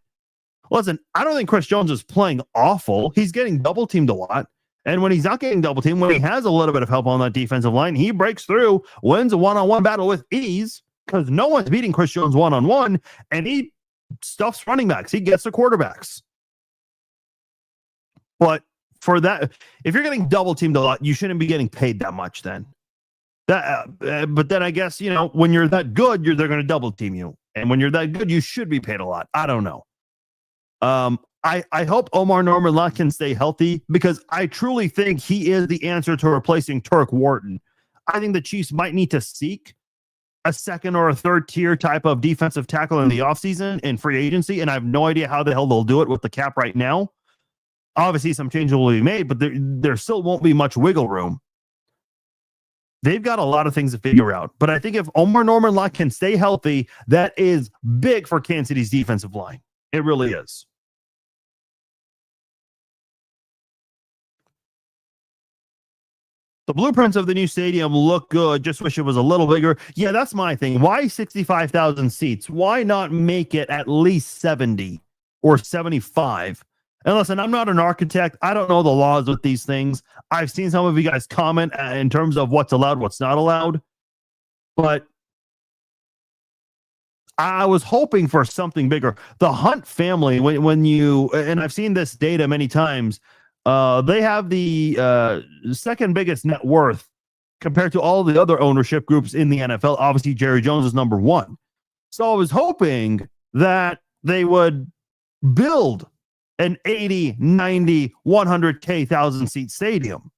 [SPEAKER 2] Listen, I don't think Chris Jones is playing awful. He's getting double teamed a lot. And when he's not getting double teamed, when he has a little bit of help on that defensive line, he breaks through, wins a one-on-one battle with ease because no one's beating Chris Jones one-on-one, and he stuffs running backs. He gets the quarterbacks. But for that, if you're getting double teamed a lot, you shouldn't be getting paid that much then. But then I guess, when you're that good, they're going to double team you. And when you're that good, you should be paid a lot. I don't know. I hope Omar Norman-Lott can stay healthy because I truly think he is the answer to replacing Turk Wharton. I think the Chiefs might need to seek a second or a third tier type of defensive tackle in the offseason in free agency, and I have no idea how the hell they'll do it with the cap right now. Obviously, some changes will be made, but there still won't be much wiggle room. They've got a lot of things to figure out, but I think if Omar Norman-Lott can stay healthy, that is big for Kansas City's defensive line. It really is. The blueprints of the new stadium look good. Just wish it was a little bigger. Yeah, that's my thing. Why 65,000 seats? Why not make it at least 70 or 75? And listen, I'm not an architect. I don't know the laws with these things. I've seen some of you guys comment in terms of what's allowed, what's not allowed. But I was hoping for something bigger. The Hunt family, when you, and I've seen this data many times, they have the second biggest net worth compared to all the other ownership groups in the NFL. Obviously, Jerry Jones is number one. So I was hoping that they would build an 80, 90, 100K, 1,000-seat stadium.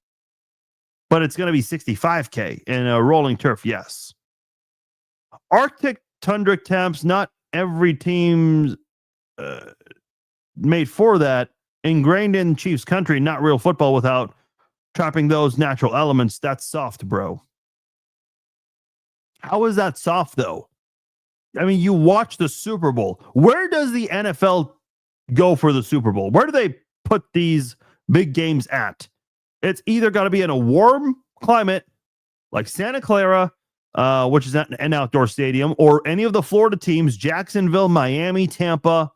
[SPEAKER 2] But it's going to be 65K in a rolling turf, yes. Arctic tundra temps, not every team's made for that. Ingrained in Chiefs country, not real football without trapping those natural elements. That's soft, bro. How is that soft, though? I mean, you watch the Super Bowl. Where does the NFL go for the Super Bowl? Where do they put these big games at? It's either got to be in a warm climate like Santa Clara, which is an outdoor stadium, or any of the Florida teams, Jacksonville, Miami, Tampa.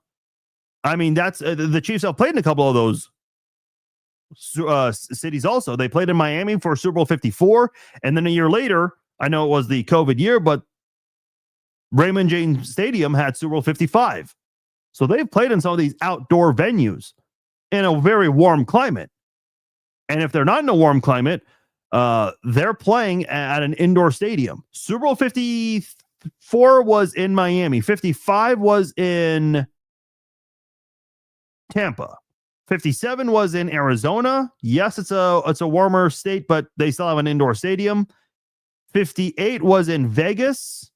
[SPEAKER 2] I mean, that's the Chiefs have played in a couple of those cities also. They played in Miami for Super Bowl 54. And then a year later, I know it was the COVID year, but Raymond James Stadium had Super Bowl 55. So they've played in some of these outdoor venues in a very warm climate. And if they're not in a warm climate, they're playing at an indoor stadium. Super Bowl 54 was in Miami. 55 was in Tampa. 57 was in Arizona. Yes, it's a warmer state, but they still have an indoor stadium. 58 was in Vegas.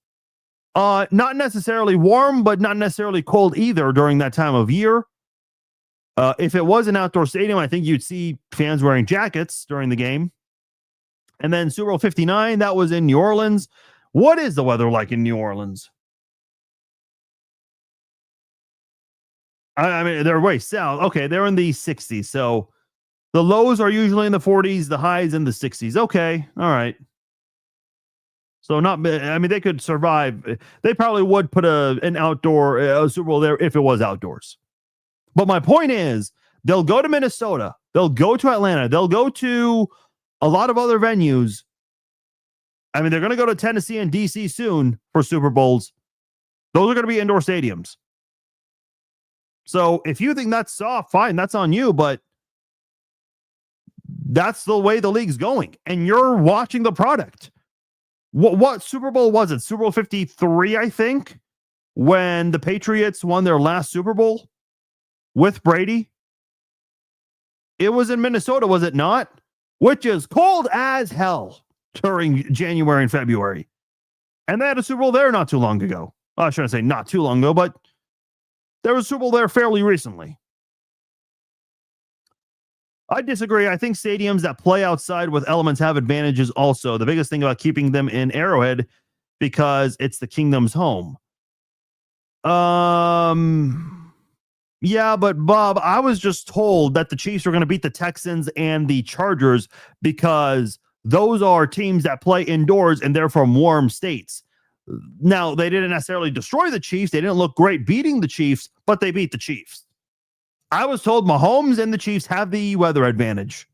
[SPEAKER 2] Not necessarily warm, but not necessarily cold either during that time of year. If it was an outdoor stadium, I think you'd see fans wearing jackets during the game. And then Super Bowl 59, that was in New Orleans. What is the weather like in New Orleans? I mean, they're way south. Okay, they're in the 60s. So the lows are usually in the 40s, the highs in the 60s. Okay, all right. So they could survive. They probably would put an outdoor Super Bowl there if it was outdoors. But my point is, they'll go to Minnesota. They'll go to Atlanta. They'll go to a lot of other venues. I mean, they're going to go to Tennessee and DC soon for Super Bowls. Those are going to be indoor stadiums. So if you think that's soft, fine, that's on you. But that's the way the league's going. And you're watching the product. What Super Bowl was it? Super Bowl 53, I think, when the Patriots won their last Super Bowl with Brady. It was in Minnesota, was it not? Which is cold as hell during January and February. And they had a Super Bowl there not too long ago. Well, I shouldn't say not too long ago, but there was a Super Bowl there fairly recently. I disagree. I think stadiums that play outside with elements have advantages also. The biggest thing about keeping them in Arrowhead, because it's the Kingdom's home. Yeah, but Bob, I was just told that the Chiefs are going to beat the Texans and the Chargers because those are teams that play indoors and they're from warm states. Now, they didn't necessarily destroy the Chiefs. They didn't look great beating the Chiefs, but they beat the Chiefs. I was told Mahomes and the Chiefs have the weather advantage.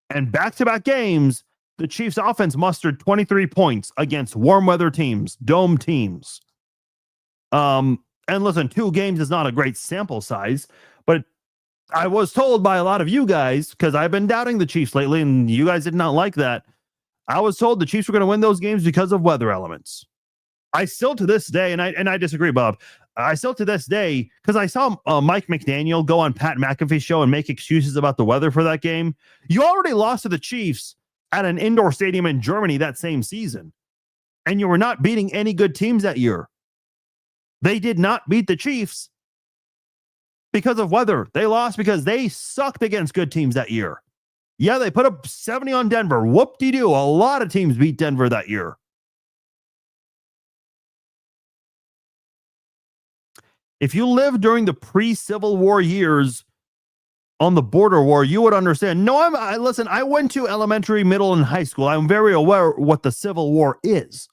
[SPEAKER 2] And back-to-back games, the Chiefs offense mustered 23 points against warm weather teams, dome teams. And listen, 2 games is not a great sample size, but I was told by a lot of you guys, because I've been doubting the Chiefs lately, and you guys did not like that. I was told the Chiefs were going to win those games because of weather elements. I still to this day, and I disagree, Bob. I still to this day, because I saw Mike McDaniel go on Pat McAfee's show and make excuses about the weather for that game. You already lost to the Chiefs at an indoor stadium in Germany that same season, and you were not beating any good teams that year. They did not beat the Chiefs because of weather. They lost because they sucked against good teams that year. Yeah, they put up 70 on Denver. Whoop-de-doo. A lot of teams beat Denver that year. If you lived during the pre-Civil War years on the border war, you would understand. No, listen, I went to elementary, middle, and high school. I'm very aware what the Civil War is.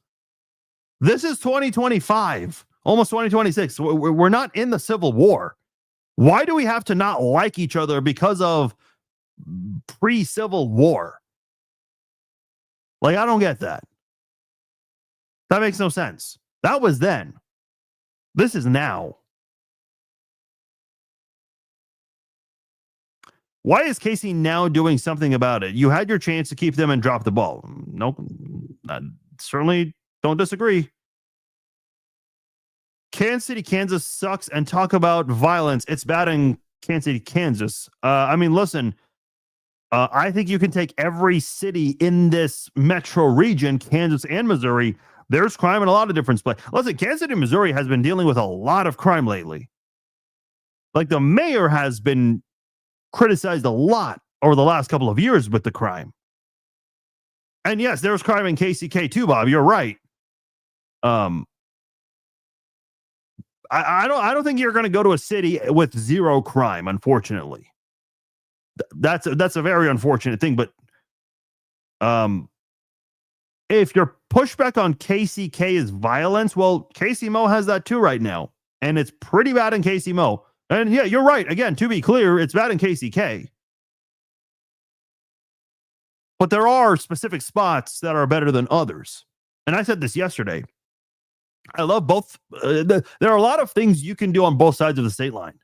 [SPEAKER 2] This is 2025. Almost 2026. We're not in the Civil War. Why do we have to not like each other because of pre-Civil War? Like, I don't get that. That makes no sense. That was then. This is now. Why is Casey now doing something about it? You had your chance to keep them and drop the ball. Nope. I certainly don't disagree. Kansas City, Kansas sucks, and talk about violence. It's bad in Kansas City, Kansas. I mean, listen, I think you can take every city in this metro region, Kansas and Missouri. There's crime in a lot of different places. Listen, Kansas City, Missouri has been dealing with a lot of crime lately. Like, the mayor has been criticized a lot over the last couple of years with the crime. And yes, there's crime in KCK too, Bob. You're right. I don't think you're going to go to a city with zero crime, unfortunately. That's a very unfortunate thing. But if your pushback on KCK is violence, well, Casey Mo has that too right now. And it's pretty bad in Casey Mo. And yeah, you're right. Again, to be clear, it's bad in KCK. But there are specific spots that are better than others. And I said this yesterday. I love both. There are a lot of things you can do on both sides of the state line.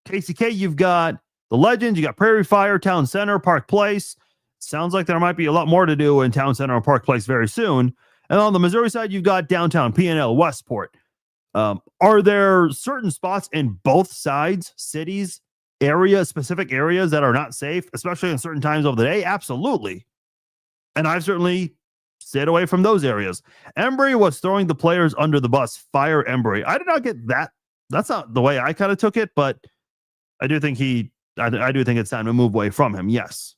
[SPEAKER 2] KCK, you've got the Legends, you got Prairie Fire, Town Center, Park Place. Sounds like there might be a lot more to do in Town Center and Park Place very soon. And on the Missouri side, you've got downtown, P&L, Westport. Are there certain spots in both sides, cities, specific areas that are not safe, especially in certain times of the day? Absolutely. And I've certainly stayed away from those areas. Embry was throwing the players under the bus. Fire Embry. I did not get that. That's not the way I kind of took it, but I do think I do think it's time to move away from him. Yes.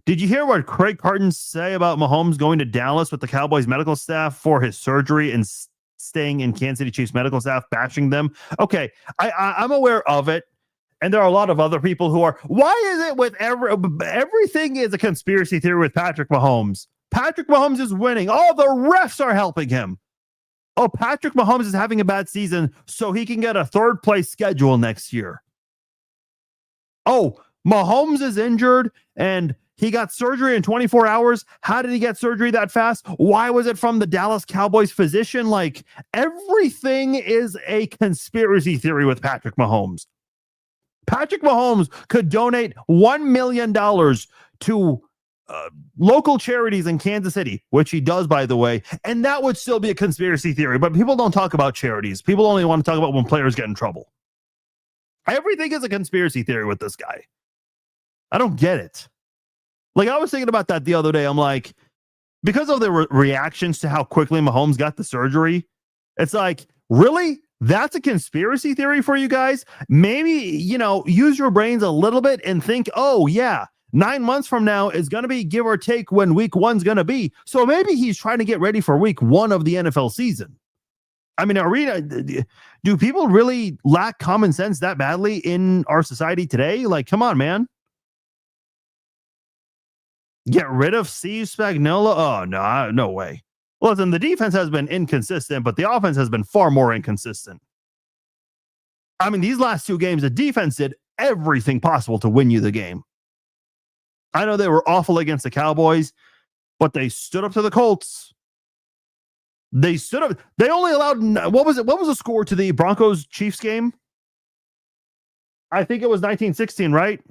[SPEAKER 2] Did you hear what Craig Carton say about Mahomes going to Dallas with the Cowboys medical staff for his surgery and staying in Kansas City Chiefs medical staff, bashing them? Okay, I'm aware of it. And there are a lot of other people who are, why is it with everything is a conspiracy theory with Patrick Mahomes? Patrick Mahomes is winning. Oh, the refs are helping him. Oh, Patrick Mahomes is having a bad season so he can get a third place schedule next year. Oh, Mahomes is injured and he got surgery in 24 hours. How did he get surgery that fast? Why was it from the Dallas Cowboys physician? Like, everything is a conspiracy theory with Patrick Mahomes. Patrick Mahomes could donate $1 million to local charities in Kansas City, which he does, by the way, and that would still be a conspiracy theory. But people don't talk about charities. People only want to talk about when players get in trouble. Everything is a conspiracy theory with this guy. I don't get it. Like, I was thinking about that the other day. I'm like, because of the reactions to how quickly Mahomes got the surgery, it's like, really? That's a conspiracy theory for you guys? Maybe, use your brains a little bit and think, oh, yeah, 9 months from now is going to be give or take when week one's going to be. So maybe he's trying to get ready for week one of the NFL season. I mean, do people really lack common sense that badly in our society today? Like, come on, man. Get rid of Steve Spagnuolo? Oh, no way. Listen, the defense has been inconsistent, but the offense has been far more inconsistent. I mean, these last two games, the defense did everything possible to win you the game. I know they were awful against the Cowboys, but they stood up to the Colts. They stood up. They only allowed, what was the score to the Broncos Chiefs game? I think it was 19-16, right?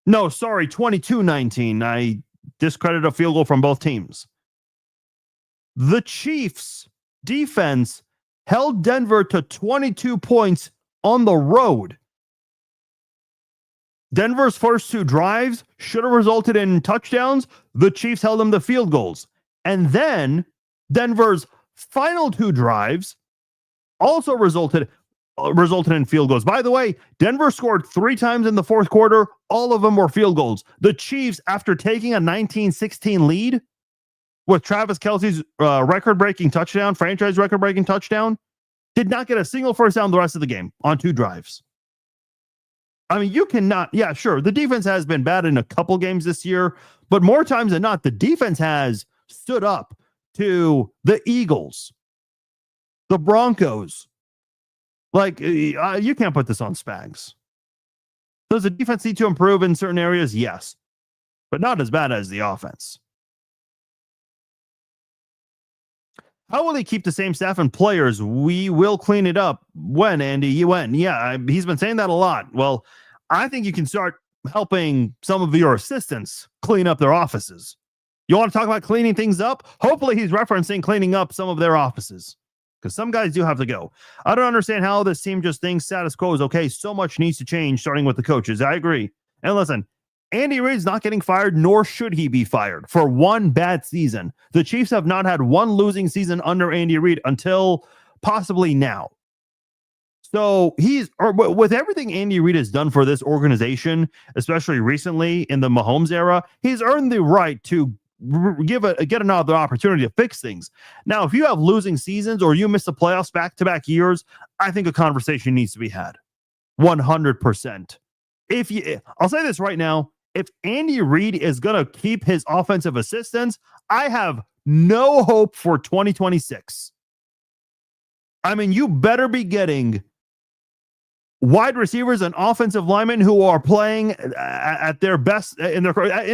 [SPEAKER 2] No, sorry, 22-19. I discredited a field goal from both teams. The Chiefs defense held Denver to 22 points on the road. Denver's first two drives should have resulted in touchdowns. The Chiefs held them to field goals. And then Denver's final two drives also resulted in field goals. By the way, Denver scored 3 times in the fourth quarter. All of them were field goals. The Chiefs, after taking a 19-16 lead with Travis Kelce's record-breaking touchdown, franchise record-breaking touchdown, did not get a single first down the rest of the game on 2 drives. I mean, you cannot. Yeah, sure. The defense has been bad in a couple games this year, but more times than not, the defense has stood up to the Eagles, the Broncos. Like, you can't put this on Spags. Does the defense need to improve in certain areas? Yes, but not as bad as the offense. How will he keep the same staff and players? We will clean it up. When, Andy? When? Yeah, he's been saying that a lot. Well, I think you can start helping some of your assistants clean up their offices. You want to talk about cleaning things up? Hopefully he's referencing cleaning up some of their offices, because some guys do have to go. I don't understand how this team just thinks status quo is okay. So much needs to change, starting with the coaches. I agree. And listen, Andy Reid's not getting fired, nor should he be fired for one bad season. The Chiefs have not had one losing season under Andy Reid until possibly now. So with everything Andy Reid has done for this organization, especially recently in the Mahomes era, he's earned the right to get another opportunity to fix things. Now, if you have losing seasons or you miss the playoffs back-to-back years, I think a conversation needs to be had. 100%. I'll say this right now. If Andy Reid is going to keep his offensive assistants, I have no hope for 2026. I mean, you better be getting wide receivers and offensive linemen who are playing at their best in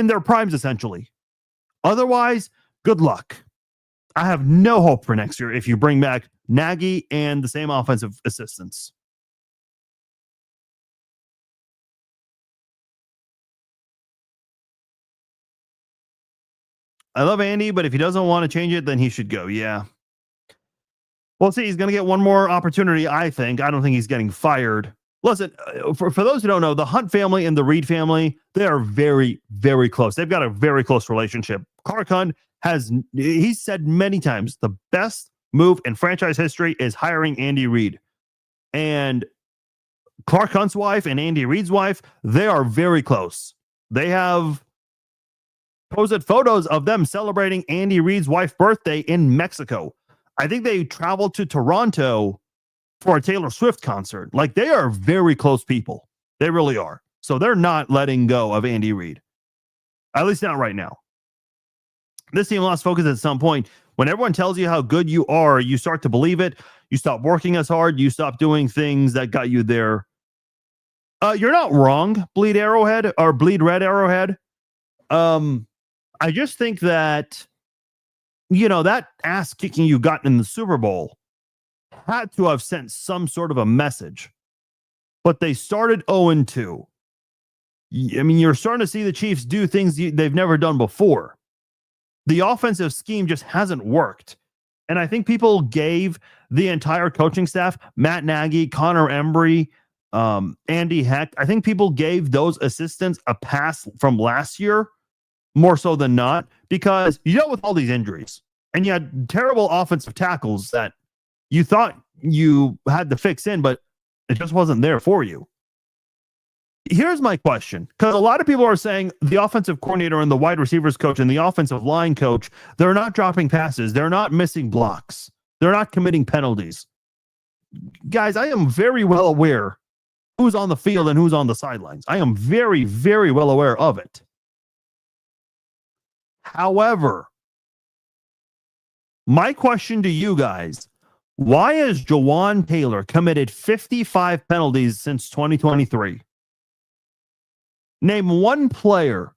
[SPEAKER 2] their primes, essentially. Otherwise, good luck. I have no hope for next year if you bring back Nagy and the same offensive assistants. I love Andy, but if he doesn't want to change it, then he should go. Yeah. Well, see, he's going to get one more opportunity, I think. I don't think he's getting fired. Listen, for those who don't know, the Hunt family and the Reed family, they are very, very close. They've got a very close relationship. Clark Hunt he's said many times, the best move in franchise history is hiring Andy Reid. And Clark Hunt's wife and Andy Reid's wife, they are very close. They have posted photos of them celebrating Andy Reid's wife's birthday in Mexico. I think they traveled to Toronto for a Taylor Swift concert. Like, they are very close people. They really are. So they're not letting go of Andy Reid. At least not right now. This team lost focus at some point. When everyone tells you how good you are, you start to believe it. You stop working as hard. You stop doing things that got you there. You're not wrong, Bleed Arrowhead or Bleed Red Arrowhead. I just think that, that ass kicking you got in the Super Bowl had to have sent some sort of a message. But they started 0-2. I mean, you're starting to see the Chiefs do things they've never done before. The offensive scheme just hasn't worked. And I think people gave the entire coaching staff, Matt Nagy, Connor Embry, Andy Heck, I think people gave those assistants a pass from last year, more so than not, because you dealt with all these injuries. And you had terrible offensive tackles that you thought you had to fix in, but it just wasn't there for you. Here's my question, because a lot of people are saying the offensive coordinator and the wide receivers coach and the offensive line coach, they're not dropping passes. They're not missing blocks. They're not committing penalties. Guys, I am very well aware who's on the field and who's on the sidelines. I am very, very well aware of it. However, my question to you guys, why has Jawaan Taylor committed 55 penalties since 2023? Name one player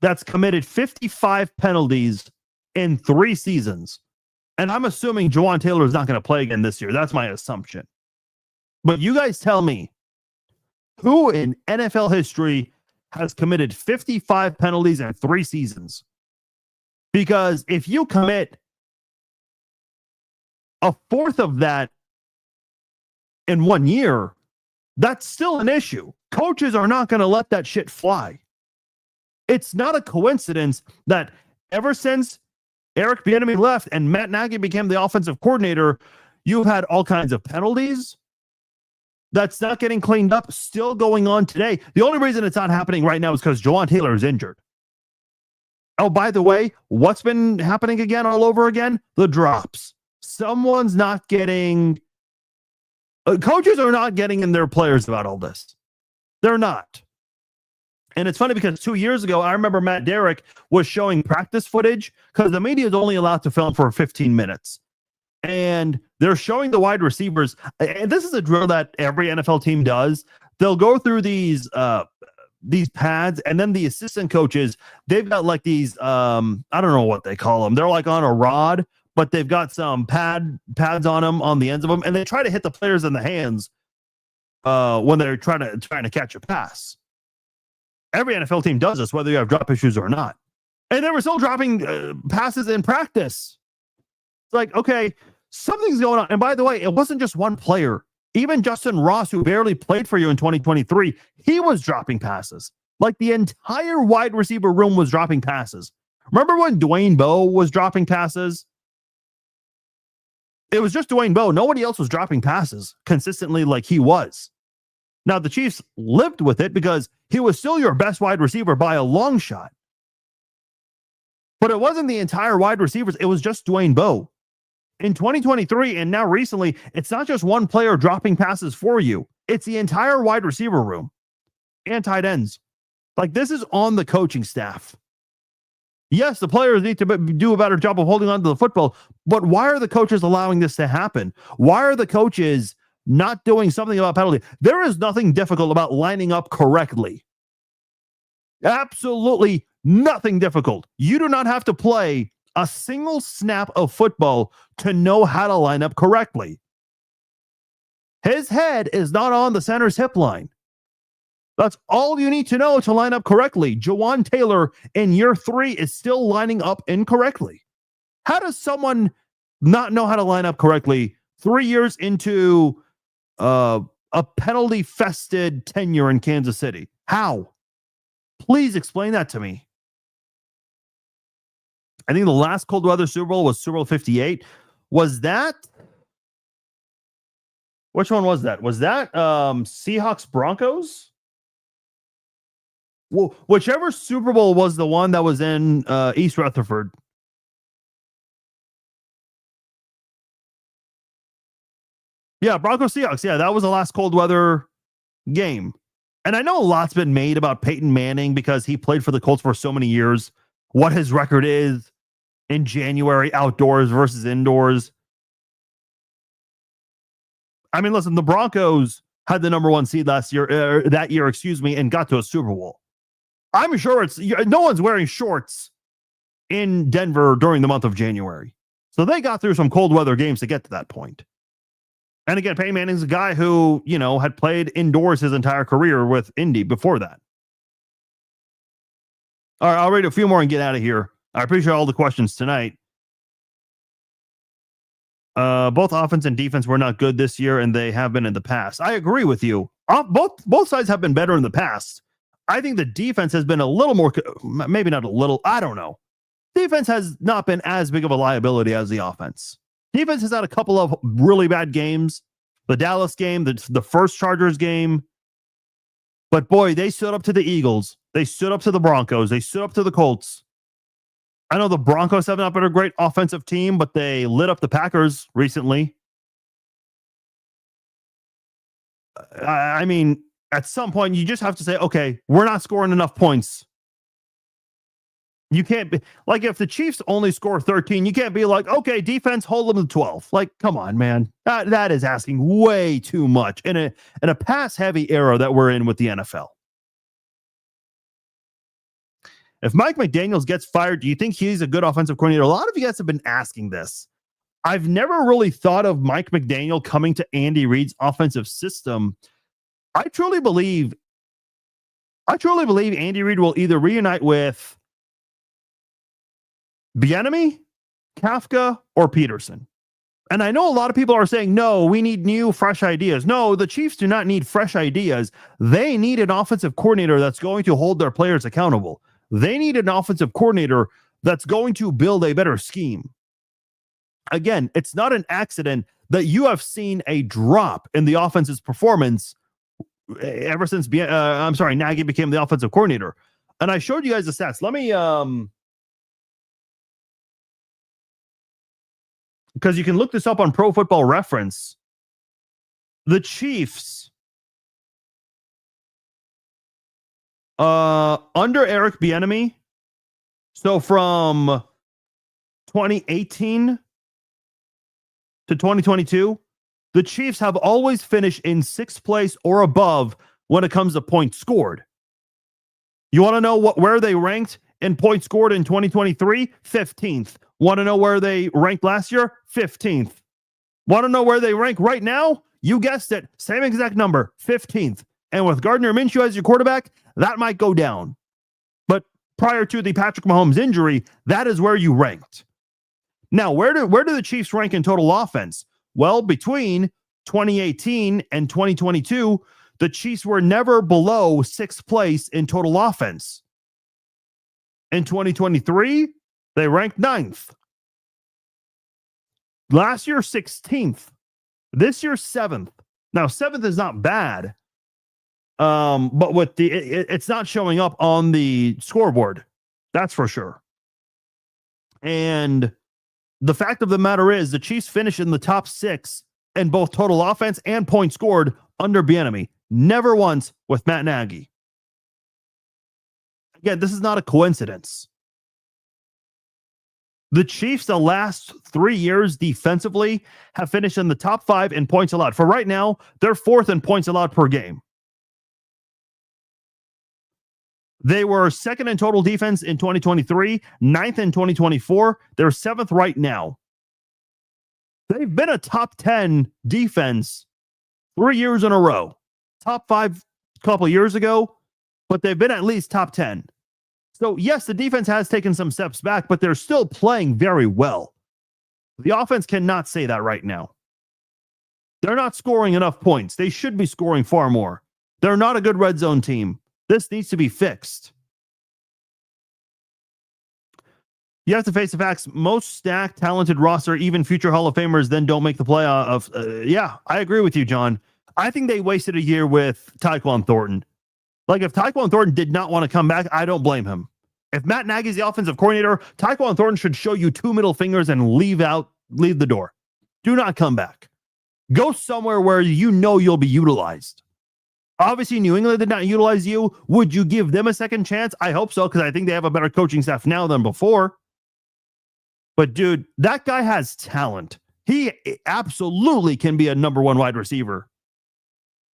[SPEAKER 2] that's committed 55 penalties in 3 seasons. And I'm assuming Jawaan Taylor is not going to play again this year. That's my assumption. But you guys tell me, who in NFL history has committed 55 penalties in 3 seasons? Because if you commit a fourth of that in 1 year, that's still an issue. Coaches are not going to let that shit fly. It's not a coincidence that ever since Eric Bieniemy left and Matt Nagy became the offensive coordinator, you've had all kinds of penalties that's not getting cleaned up, still going on today. The only reason it's not happening right now is because Jawaan Taylor is injured. Oh, by the way, what's been happening again all over again? The drops. Someone's not getting... coaches are not getting in their players about all this. They're not. And it's funny because 2 years ago, I remember Matt Derrick was showing practice footage because the media is only allowed to film for 15 minutes. And they're showing the wide receivers. And this is a drill that every NFL team does. They'll go through these pads, and then the assistant coaches, they've got like these, I don't know what they call them. They're like on a rod, but they've got some pads on them, on the ends of them, and they try to hit the players in the hands when they're trying to catch a pass. Every NFL team does this, whether you have drop issues or not. And they were still dropping passes in practice. It's like, okay, something's going on. And by the way, it wasn't just one player. Even Justin Ross, who barely played for you in 2023, he was dropping passes. Like the entire wide receiver room was dropping passes. Remember when Dwayne Bowe was dropping passes? It was just Dwayne Bowe. Nobody else was dropping passes consistently like he was. Now, the Chiefs lived with it because he was still your best wide receiver by a long shot. But it wasn't the entire wide receivers. It was just Dwayne Bowe. In 2023 and now recently, it's not just one player dropping passes for you. It's the entire wide receiver room and tight ends. Like, this is on the coaching staff. Yes, the players need to do a better job of holding on to the football, but why are the coaches allowing this to happen? Why are the coaches not doing something about penalty? There is nothing difficult about lining up correctly. Absolutely nothing difficult. You do not have to play a single snap of football to know how to line up correctly. His head is not on the center's hip line. That's all you need to know to line up correctly. Jawaan Taylor in year 3 is still lining up incorrectly. How does someone not know how to line up correctly 3 years into a a penalty-fested tenure in Kansas City? How? Please explain that to me. I think the last cold weather Super Bowl was Super Bowl 58. Was that? Which one was that? Was that Seahawks Broncos? Well, whichever Super Bowl was the one that was in East Rutherford. Yeah, Broncos Seahawks. Yeah, that was the last cold weather game. And I know a lot's been made about Peyton Manning because he played for the Colts for so many years, what his record is in January outdoors versus indoors. I mean, listen, the Broncos had the number 1 seed that year, and got to a Super Bowl. I'm sure no one's wearing shorts in Denver during the month of January. So they got through some cold weather games to get to that point. And again, Peyton Manning's a guy who, had played indoors his entire career with Indy before that. All right, I'll read a few more and get out of here. I appreciate all the questions tonight. Both offense and defense were not good this year, and they have been in the past. I agree with you. Both sides have been better in the past. I think the defense has been a little more, maybe not a little, I don't know. Defense has not been as big of a liability as the offense. Defense has had a couple of really bad games. The Dallas game, the first Chargers game. But boy, they stood up to the Eagles. They stood up to the Broncos. They stood up to the Colts. I know the Broncos have not been a great offensive team, but they lit up the Packers recently. I mean, at some point, you just have to say, okay, we're not scoring enough points. You can't be like, if the Chiefs only score 13, you can't be like, okay, defense, hold them to 12. Like, come on, man. That is asking way too much in a pass heavy era that we're in with the NFL. If Mike McDaniels gets fired, do you think he's a good offensive coordinator? A lot of you guys have been asking this. I've never really thought of Mike McDaniel coming to Andy Reid's offensive system. I truly believe Andy Reid will either reunite with Bieniemy, Kafka, or Peterson. And I know a lot of people are saying, no, we need new, fresh ideas. No, the Chiefs do not need fresh ideas. They need an offensive coordinator that's going to hold their players accountable. They need an offensive coordinator that's going to build a better scheme. Again, it's not an accident that you have seen a drop in the offense's performance ever since Nagy became the offensive coordinator. And I showed you guys the stats. Let me because you can look this up on Pro Football Reference. The Chiefs under Eric Bieniemy, so from 2018 to 2022, the Chiefs have always finished in 6th place or above when it comes to points scored. You want to know where they ranked in points scored in 2023? 15th. Want to know where they ranked last year? 15th. Want to know where they rank right now? You guessed it. Same exact number, 15th. And with Gardner Minshew as your quarterback, that might go down. But prior to the Patrick Mahomes injury, that is where you ranked. Now, where do the Chiefs rank in total offense? Well, between 2018 and 2022, the Chiefs were never below 6th place in total offense. In 2023, they ranked 9th. Last year, 16th. This year, 7th. Now, 7th is not bad, but with it's not showing up on the scoreboard. That's for sure. And the fact of the matter is, the Chiefs finished in the top 6 in both total offense and points scored under Bieniemy. Never once with Matt Nagy. Again, this is not a coincidence. The Chiefs, the last 3 years defensively, have finished in the top 5 in points allowed. For right now, they're 4th in points allowed per game. They were 2nd in total defense in 2023, 9th in 2024. They're 7th right now. They've been a top 10 defense 3 years in a row. Top 5 a couple years ago, but they've been at least top 10. So, yes, the defense has taken some steps back, but they're still playing very well. The offense cannot say that right now. They're not scoring enough points. They should be scoring far more. They're not a good red zone team. This needs to be fixed. You have to face the facts. Most stacked, talented roster, even future Hall of Famers, then don't make the playoffs. Yeah, I agree with you, John. I think they wasted a year with Tyquan Thornton. Like, if Tyquan Thornton did not want to come back, I don't blame him. If Matt Nagy's the offensive coordinator, Tyquan Thornton should show you 2 middle fingers and leave the door. Do not come back. Go somewhere where you know you'll be utilized. Obviously, New England did not utilize you. Would you give them a second chance? I hope so, because I think they have a better coaching staff now than before. But, dude, that guy has talent. He absolutely can be a number 1 wide receiver.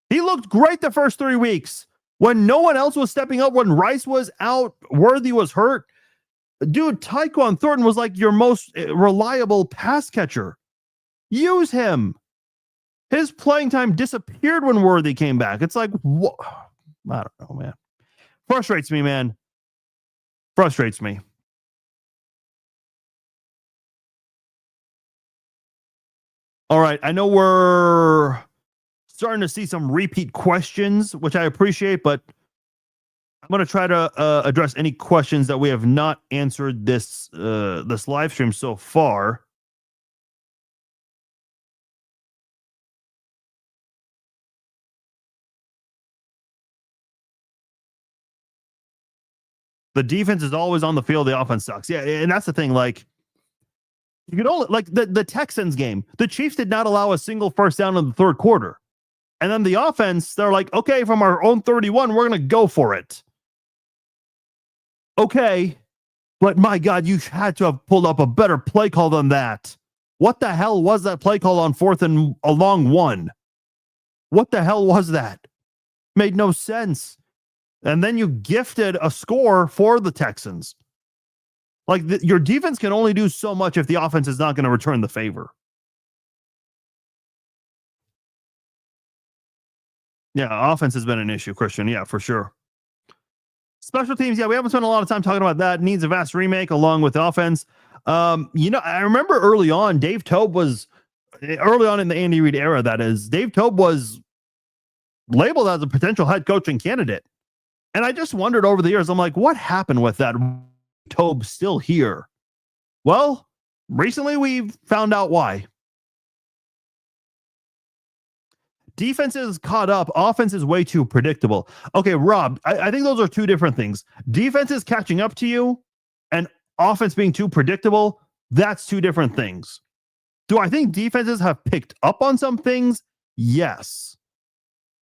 [SPEAKER 2] He looked great the first 3 weeks. When no one else was stepping up, when Rice was out, Worthy was hurt. Dude, Tyquan Thornton was like your most reliable pass catcher. Use him. His playing time disappeared when Worthy came back. It's like, what? I don't know, man. Frustrates me, man. Frustrates me. All right, I know we're starting to see some repeat questions, which I appreciate, but I'm going to try to address any questions that we have not answered this live stream so far. The defense is always on the field. The offense sucks. Yeah, and that's the thing. Like, you could only, like, the Texans game, the Chiefs did not allow a single first down in the third quarter. And then the offense, they're like, okay, from our own 31, we're going to go for it. Okay, but my God, you had to have pulled up a better play call than that. What the hell was that play call on 4th and a long 1? What the hell was that? Made no sense. And then you gifted a score for the Texans. Like, your defense can only do so much if the offense is not going to return the favor. Yeah, offense has been an issue, Christian. Yeah, for sure. Special teams, yeah, we haven't spent a lot of time talking about that. Needs a vast remake along with the offense. I remember early on, early on in the Andy Reid era, that is, Dave Toub was labeled as a potential head coaching candidate. And I just wondered over the years, I'm like, what happened with that? Toub still here? Well, recently we've found out why. Defense is caught up. Offense is way too predictable. Okay, Rob, I think those are two different things. Defense is catching up to you, and offense being too predictable, that's two different things. Do I think defenses have picked up on some things? Yes.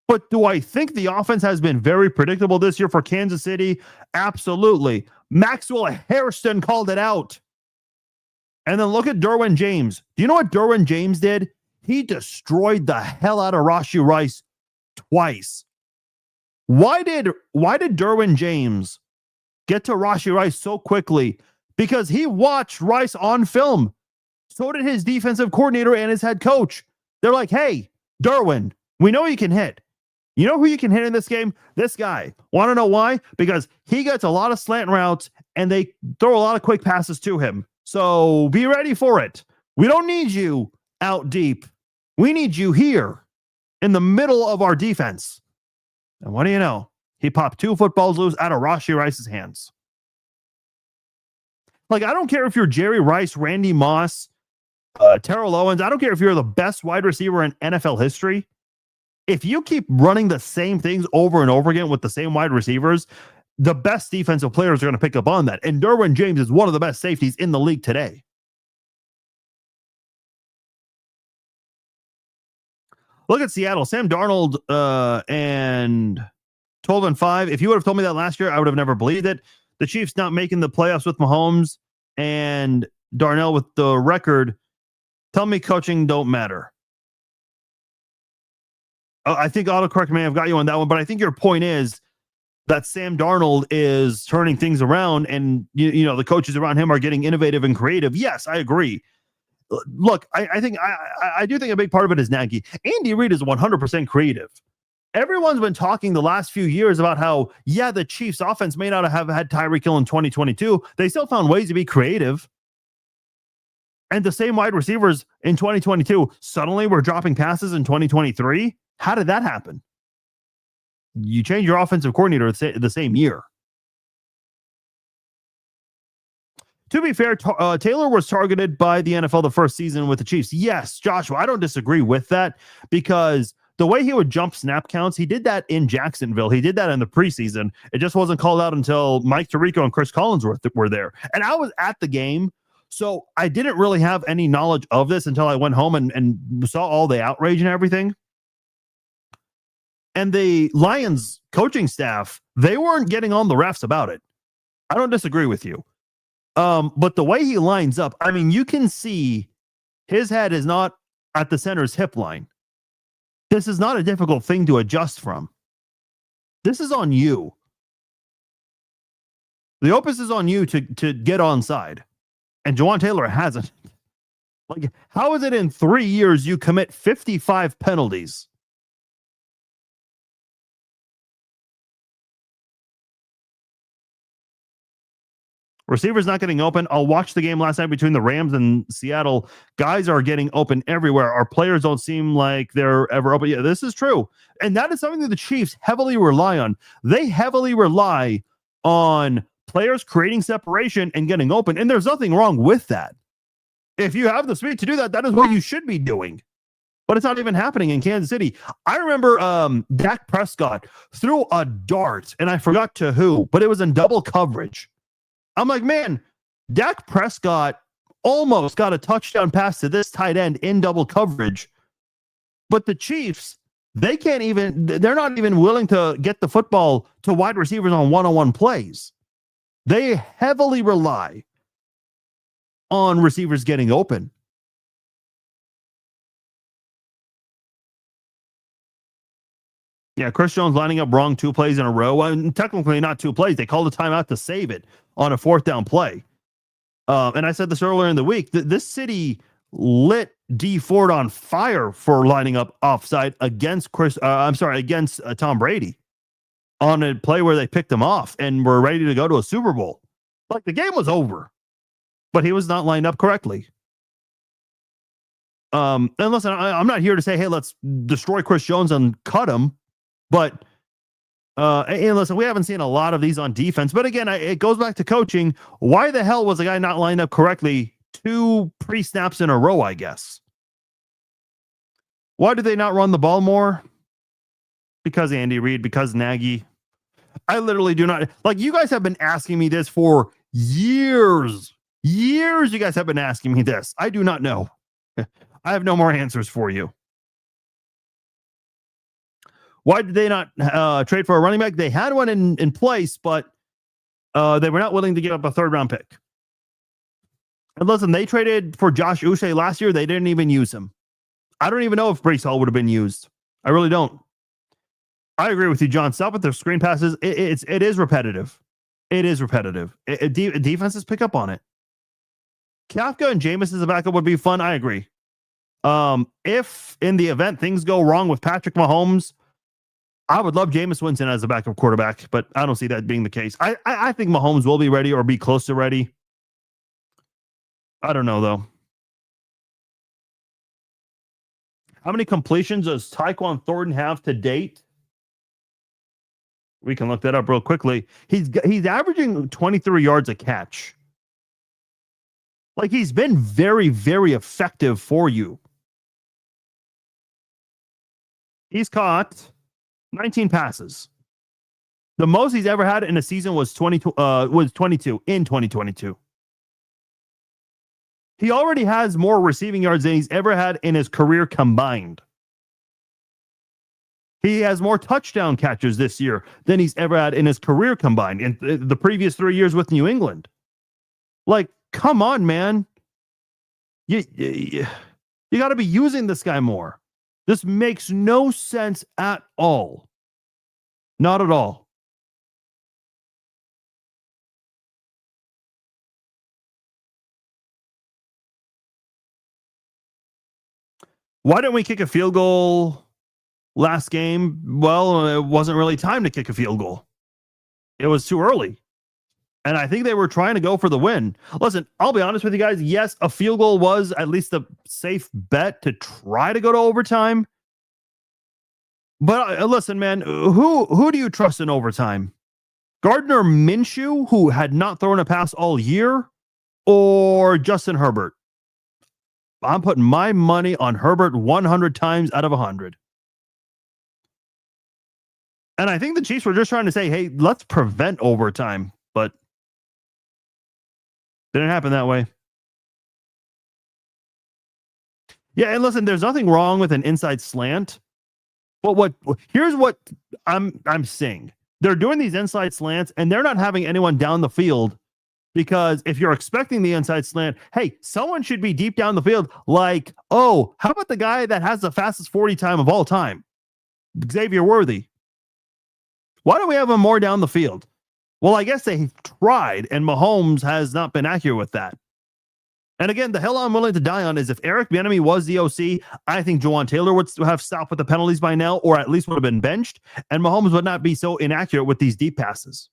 [SPEAKER 2] But do I think the offense has been very predictable this year for Kansas City? Absolutely. Maxwell Hairston called it out. And then look at Derwin James. Do you know what Derwin James did? He destroyed the hell out of Rashee Rice twice. Why did Derwin James get to Rashee Rice so quickly? Because he watched Rice on film. So did his defensive coordinator and his head coach. They're like, hey, Derwin, we know you can hit. You know who you can hit in this game? This guy. Want to know why? Because he gets a lot of slant routes and they throw a lot of quick passes to him. So be ready for it. We don't need you out deep. We need you here in the middle of our defense. And what do you know? He popped 2 footballs loose out of Rashee Rice's hands. Like, I don't care if you're Jerry Rice, Randy Moss, Terrell Owens. I don't care if you're the best wide receiver in NFL history. If you keep running the same things over and over again with the same wide receivers, the best defensive players are going to pick up on that. And Derwin James is one of the best safeties in the league today. Look at Seattle. Sam Darnold and 12-5. If you would have told me that last year, I would have never believed it. The Chiefs not making the playoffs with Mahomes and Darnell with the record. Tell me coaching don't matter. I think autocorrect may have got you on that one, but I think your point is that Sam Darnold is turning things around and, you know, the coaches around him are getting innovative and creative. Yes, I agree. Look, I think I do think a big part of it is Nagy. Andy Reid is 100% creative. Everyone's been talking the last few years about how, yeah, the Chiefs offense may not have had Tyreek Hill in 2022. They still found ways to be creative. And the same wide receivers in 2022 suddenly were dropping passes in 2023. How did that happen? You change your offensive coordinator the same year. To be fair, Taylor was targeted by the NFL the first season with the Chiefs. Yes, Joshua, I don't disagree with that, because the way he would jump snap counts, he did that in Jacksonville. He did that in the preseason. It just wasn't called out until Mike Tirico and Chris Collinsworth were there. And I was at the game, so I didn't really have any knowledge of this until I went home and saw all the outrage and everything. And the Lions coaching staff, they weren't getting on the refs about it. I don't disagree with you. But the way he lines up, I mean, you can see his head is not at the center's hip line. This is not a difficult thing to adjust from. This is on you. The opus is on you to get onside. And Jawaan Taylor hasn't. Like, how is it in 3 years you commit 55 penalties? Receivers not getting open. I'll watch the game last night between the Rams and Seattle. Guys are getting open everywhere. Our players don't seem like they're ever open. Yeah, this is true. And that is something that the Chiefs heavily rely on. They heavily rely on players creating separation and getting open. And there's nothing wrong with that. If you have the speed to do that, that is what you should be doing. But it's not even happening in Kansas City. I remember Dak Prescott threw a dart, and I forgot to who, but it was in double coverage. I'm like, man, Dak Prescott almost got a touchdown pass to this tight end in double coverage. But the Chiefs, they're not even willing to get the football to wide receivers on one-on-one plays. They heavily rely on receivers getting open. Yeah, Chris Jones lining up wrong 2 plays in a row. Well, technically not 2 plays. They called a timeout to save it on a 4th down play. And I said this earlier in the week. This city lit Dee Ford on fire for lining up offside against Tom Brady on a play where they picked him off and were ready to go to a Super Bowl. Like, the game was over, but he was not lined up correctly. And listen, I'm not here to say, hey, let's destroy Chris Jones and cut him. But, and listen, we haven't seen a lot of these on defense. But again, it goes back to coaching. Why the hell was the guy not lined up correctly 2 pre-snaps in a row, I guess? Why did they not run the ball more? Because Andy Reid, because Nagy. I literally do not. Like, you guys have been asking me this for years. Years you guys have been asking me this. I do not know. I have no more answers for you. Why did they not trade for a running back? They had one in place, but they were not willing to give up a 3rd round pick. And listen, they traded for Josh Uche last year. They didn't even use him. I don't even know if Breece Hall would have been used. I really don't. I agree with you, John. Stop with their screen passes. It is repetitive. It is repetitive. Defenses pick up on it. Kafka and Jameis as a backup would be fun. I agree. If in the event things go wrong with Patrick Mahomes, I would love Jameis Winston as a backup quarterback, but I don't see that being the case. I think Mahomes will be ready or be close to ready. I don't know, though. How many completions does Tyquan Thornton have to date? We can look that up real quickly. He's averaging 23 yards a catch. Like, he's been very, very effective for you. He's caught 19 passes. The most he's ever had in a season was 22 in 2022. He already has more receiving yards than he's ever had in his career combined. He has more touchdown catches this year than he's ever had in his career combined in the previous 3 years with New England. Like, come on, man. You got to be using this guy more. This makes no sense at all. Not at all. Why didn't we kick a field goal last game? Well, it wasn't really time to kick a field goal. It was too early. And I think they were trying to go for the win. Listen, I'll be honest with you guys. Yes, a field goal was at least a safe bet to try to go to overtime. But listen, man, who do you trust in overtime? Gardner Minshew, who had not thrown a pass all year, or Justin Herbert? I'm putting my money on Herbert 100 times out of 100. And I think the Chiefs were just trying to say, hey, let's prevent overtime. But didn't happen that way. Yeah, and listen, there's nothing wrong with an inside slant. But here's what I'm saying. They're doing these inside slants, and they're not having anyone down the field, because if you're expecting the inside slant, hey, someone should be deep down the field. Like, oh, how about the guy that has the fastest 40 time of all time, Xavier Worthy? Why don't we have him more down the field? Well, I guess they tried, and Mahomes has not been accurate with that. And again, the hill I'm willing to die on is if Eric Bieniemy was the OC, I think Jawan Taylor would have stopped with the penalties by now, or at least would have been benched, and Mahomes would not be so inaccurate with these deep passes.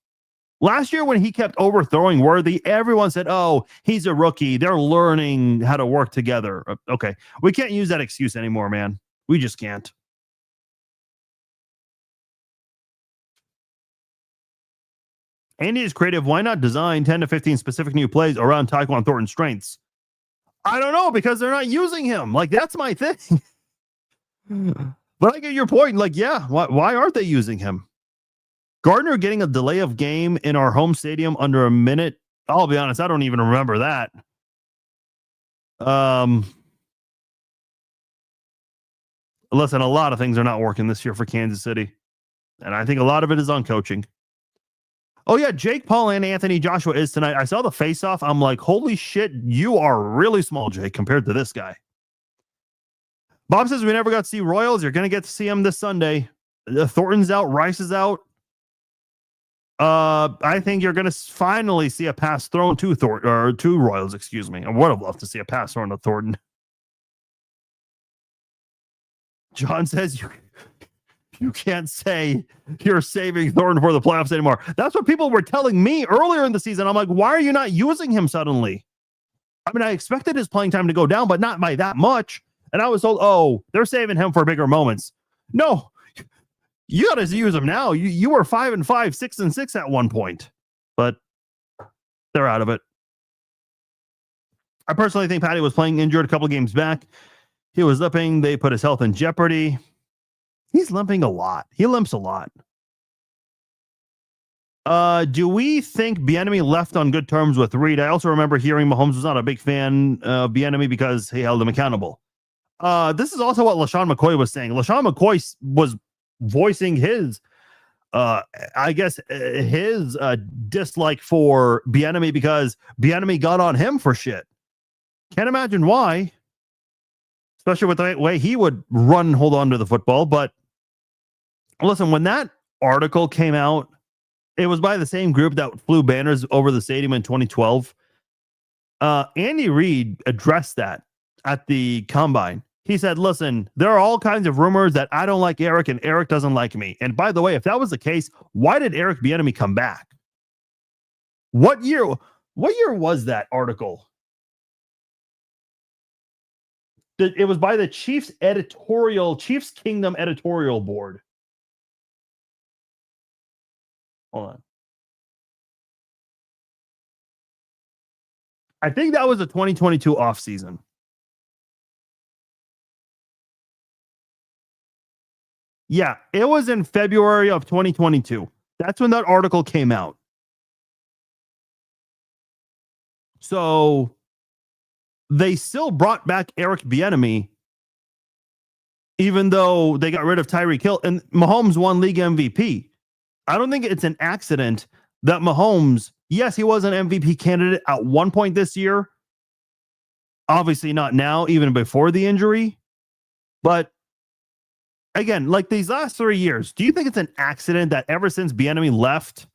[SPEAKER 2] Last year, when he kept overthrowing Worthy, everyone said, oh, he's a rookie. They're learning how to work together. Okay, we can't use that excuse anymore, man. We just can't. Andy is creative. Why not design 10 to 15 specific new plays around Tyquan Thornton's strengths? I don't know, because they're not using him. Like, that's my thing. But I get your point. Like, yeah, why aren't they using him? Gardner getting a delay of game in our home stadium under a minute. I'll be honest, I don't even remember that. Listen, a lot of things are not working this year for Kansas City. And I think a lot of it is on coaching. Oh, yeah, Jake Paul and Anthony Joshua is tonight. I saw the face-off. I'm like, holy shit, you are really small, Jake, compared to this guy. Bob says we never got to see Royals. You're going to get to see him this Sunday. Thornton's out. Rice is out. I think you're going to finally see a pass thrown to Thornton, or to Royals, excuse me. I would have loved to see a pass thrown to Thornton. John says you can't say you're saving Thornton for the playoffs anymore. That's what people were telling me earlier in the season. I'm like, why are you not using him suddenly? I mean, I expected his playing time to go down, but not by that much. And I was told, oh, they're saving him for bigger moments. No, you got to use him now. You were 5-5, 6-6 at one point, but they're out of it. I personally think Patty was playing injured a couple of games back. He was limping. They put his health in jeopardy. He's limping a lot. He limps a lot. Do we think Bieniemy left on good terms with Reed? I also remember hearing Mahomes was not a big fan of Bieniemy because he held him accountable. This is also what LaShawn McCoy was saying. LaShawn McCoy was voicing his, his dislike for Bieniemy because Bieniemy got on him for shit. Can't imagine why, especially with the way he would run and hold on to the football. But listen, when that article came out, it was by the same group that flew banners over the stadium in 2012. Andy Reid addressed that at the combine. He said, listen, there are all kinds of rumors that I don't like Eric and Eric doesn't like me. And by the way, if that was the case, why did Eric Bieniemy come back? What year was that article? It was by the Chiefs Kingdom editorial board. Hold on. I think that was the 2022 offseason. Yeah, it was in February of 2022. That's when that article came out. So they still brought back Eric Bieniemy, even though they got rid of Tyreek Hill, and Mahomes won league MVP. I don't think it's an accident that Mahomes, yes, he was an MVP candidate at one point this year. Obviously not now, even before the injury. But again, like these last 3 years, do you think it's an accident that ever since Bieniemy left,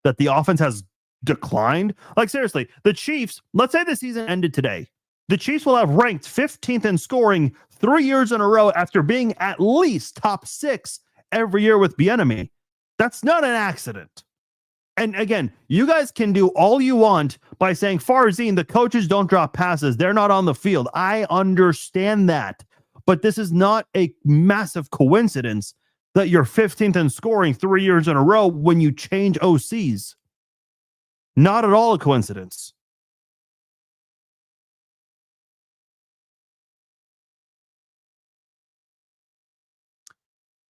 [SPEAKER 2] that the offense has declined? Like seriously, the Chiefs, let's say the season ended today. The Chiefs will have ranked 15th in scoring 3 years in a row after being at least top 6 every year with Bieniemy. That's not an accident. And again, you guys can do all you want by saying, Farzine, the coaches don't drop passes. They're not on the field. I understand that. But this is not a massive coincidence that you're 15th in scoring 3 years in a row when you change OCs. Not at all a coincidence.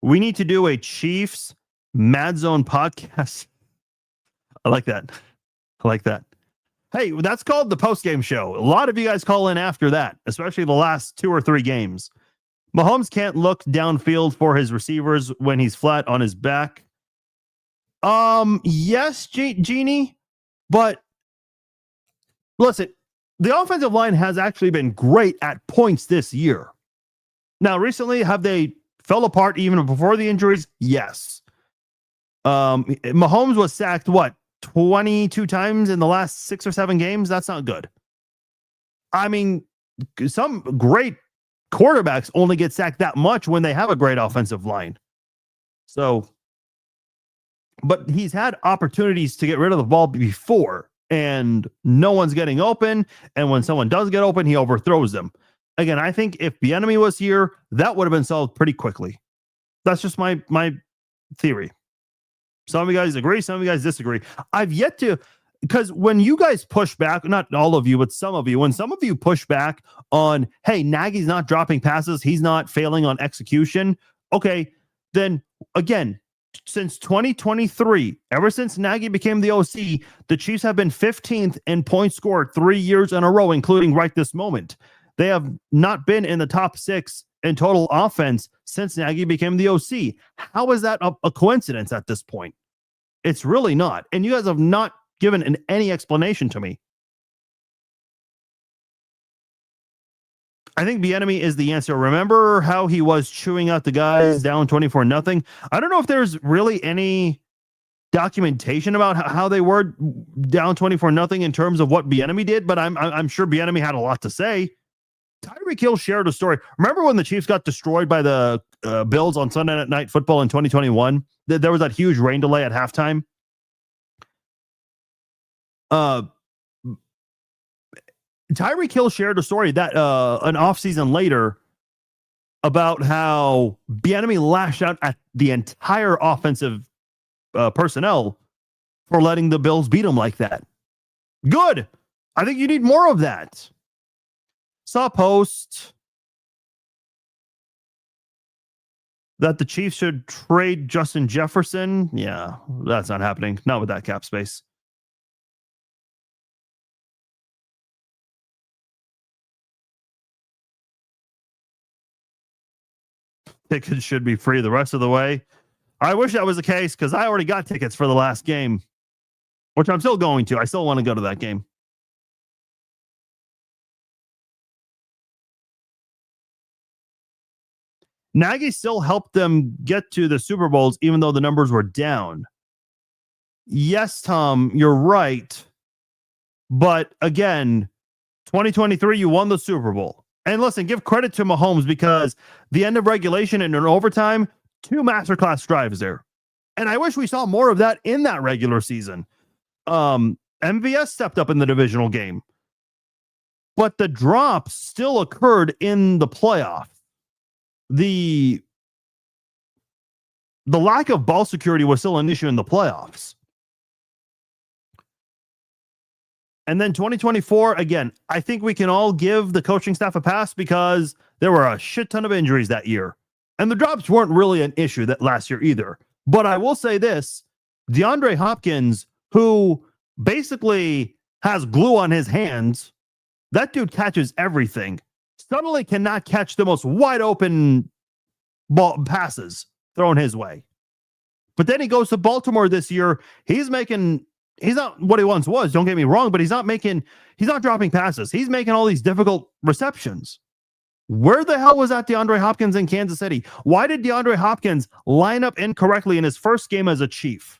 [SPEAKER 2] We need to do a Chiefs Mad Zone podcast. I like that. I like that. Hey, that's called the post-game show. A lot of you guys call in after that, especially the last 2 or 3 games. Mahomes can't look downfield for his receivers when he's flat on his back. Yes, Jeannie, but listen, the offensive line has actually been great at points this year. Now, recently, have they fell apart even before the injuries? Yes. Mahomes was sacked, 22 times in the last 6 or 7 games? That's not good. I mean, some great quarterbacks only get sacked that much when they have a great offensive line. So, but he's had opportunities to get rid of the ball before, and no one's getting open. And when someone does get open, he overthrows them. Again, I think if Bieniemy was here, that would have been solved pretty quickly. That's just my theory. Some of you guys agree, some of you guys disagree. I've yet to, because when you guys push back, not all of you, but some of you, when some of you push back on, hey, Nagy's not dropping passes, he's not failing on execution. Okay, then again, since 2023, ever since Nagy became the OC, the Chiefs have been 15th in points scored 3 years in a row, including right this moment. They have not been in the top 6 in total offense since Nagy became the OC. How is that a coincidence at this point? It's really not. And you guys have not given any explanation to me. I think Bieniemy is the answer. Remember how he was chewing out the guys down 24-0? I don't know if there's really any documentation about how they were down 24-0 in terms of what Bieniemy did, but I'm sure Bieniemy had a lot to say. Tyreek Hill shared a story. Remember when the Chiefs got destroyed by the Bills on Sunday Night Football in 2021? There was that huge rain delay at halftime. Tyreek Hill shared a story that an offseason later about how Bieniemy lashed out at the entire offensive personnel for letting the Bills beat him like that. Good. I think you need more of that. Saw a post that the Chiefs should trade Justin Jefferson. Yeah, that's not happening. Not with that cap space. Tickets should be free the rest of the way. I wish that was the case because I already got tickets for the last game, which I'm still going to. I still want to go to that game. Nagy still helped them get to the Super Bowls, even though the numbers were down. Yes, Tom, you're right. But again, 2023, you won the Super Bowl. And listen, give credit to Mahomes because the end of regulation and in overtime, 2 masterclass drives there. And I wish we saw more of that in that regular season. MVS stepped up in the divisional game. But the drop still occurred in the playoff. The lack of ball security was still an issue in the playoffs. And then 2024, again, I think we can all give the coaching staff a pass because there were a shit ton of injuries that year. And the drops weren't really an issue that last year either. But I will say this, DeAndre Hopkins, who basically has glue on his hands, that dude catches everything. Suddenly cannot catch the most wide open ball passes thrown his way. But then he goes to Baltimore this year. He's not what he once was, don't get me wrong, but he's not dropping passes. He's making all these difficult receptions. Where the hell was that DeAndre Hopkins in Kansas City? Why did DeAndre Hopkins line up incorrectly in his first game as a Chief?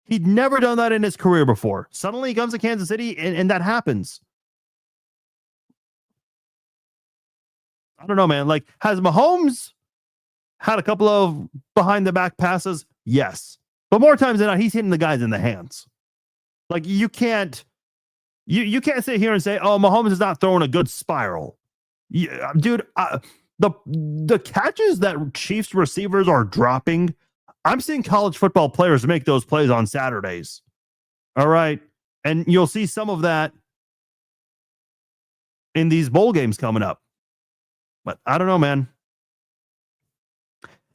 [SPEAKER 2] He'd never done that in his career before. Suddenly he comes to Kansas City and that happens. I don't know, man. Like, has Mahomes had a couple of behind the back passes? Yes. But more times than not, he's hitting the guys in the hands. Like you can't sit here and say, "Oh, Mahomes is not throwing a good spiral." Yeah, dude, the catches that Chiefs receivers are dropping, I'm seeing college football players make those plays on Saturdays. All right, and you'll see some of that in these bowl games coming up. But I don't know, man.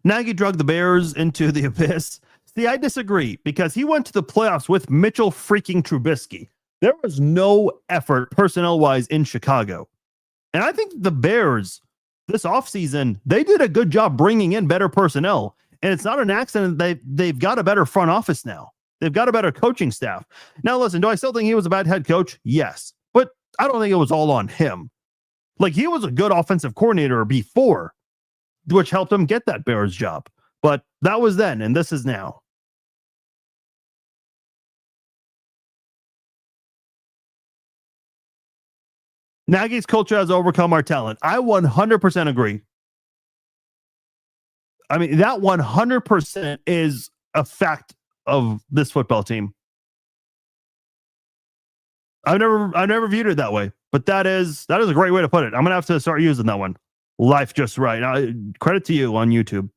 [SPEAKER 2] Nagy drug the Bears into the abyss. See, I disagree because he went to the playoffs with Mitchell freaking Trubisky. There was no effort personnel-wise in Chicago. And I think the Bears this offseason, they did a good job bringing in better personnel. And it's not an accident they've got a better front office now. They've got a better coaching staff. Now, listen, do I still think he was a bad head coach? Yes. But I don't think it was all on him. Like, he was a good offensive coordinator before, which helped him get that Bears job. But that was then, and this is now. Nagy's culture has overcome our talent. I 100% agree. I mean, that 100% is a fact of this football team. I've never viewed it that way, but that is a great way to put it. I'm gonna have to start using that one. Life just right. Now, credit to you on YouTube.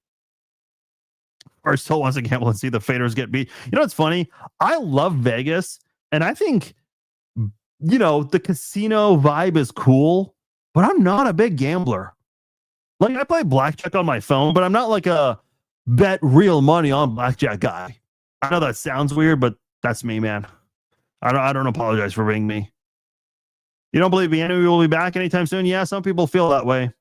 [SPEAKER 2] Or still wants to gamble and see the faders get beat. You know what's funny? I love Vegas, and I think the casino vibe is cool, but I'm not a big gambler. Like, I play blackjack on my phone, but I'm not like a bet real money on blackjack guy. I know that sounds weird, but that's me, man. I don't apologize for being me. You don't believe Bieniemy will be back anytime soon? Yeah, some people feel that way.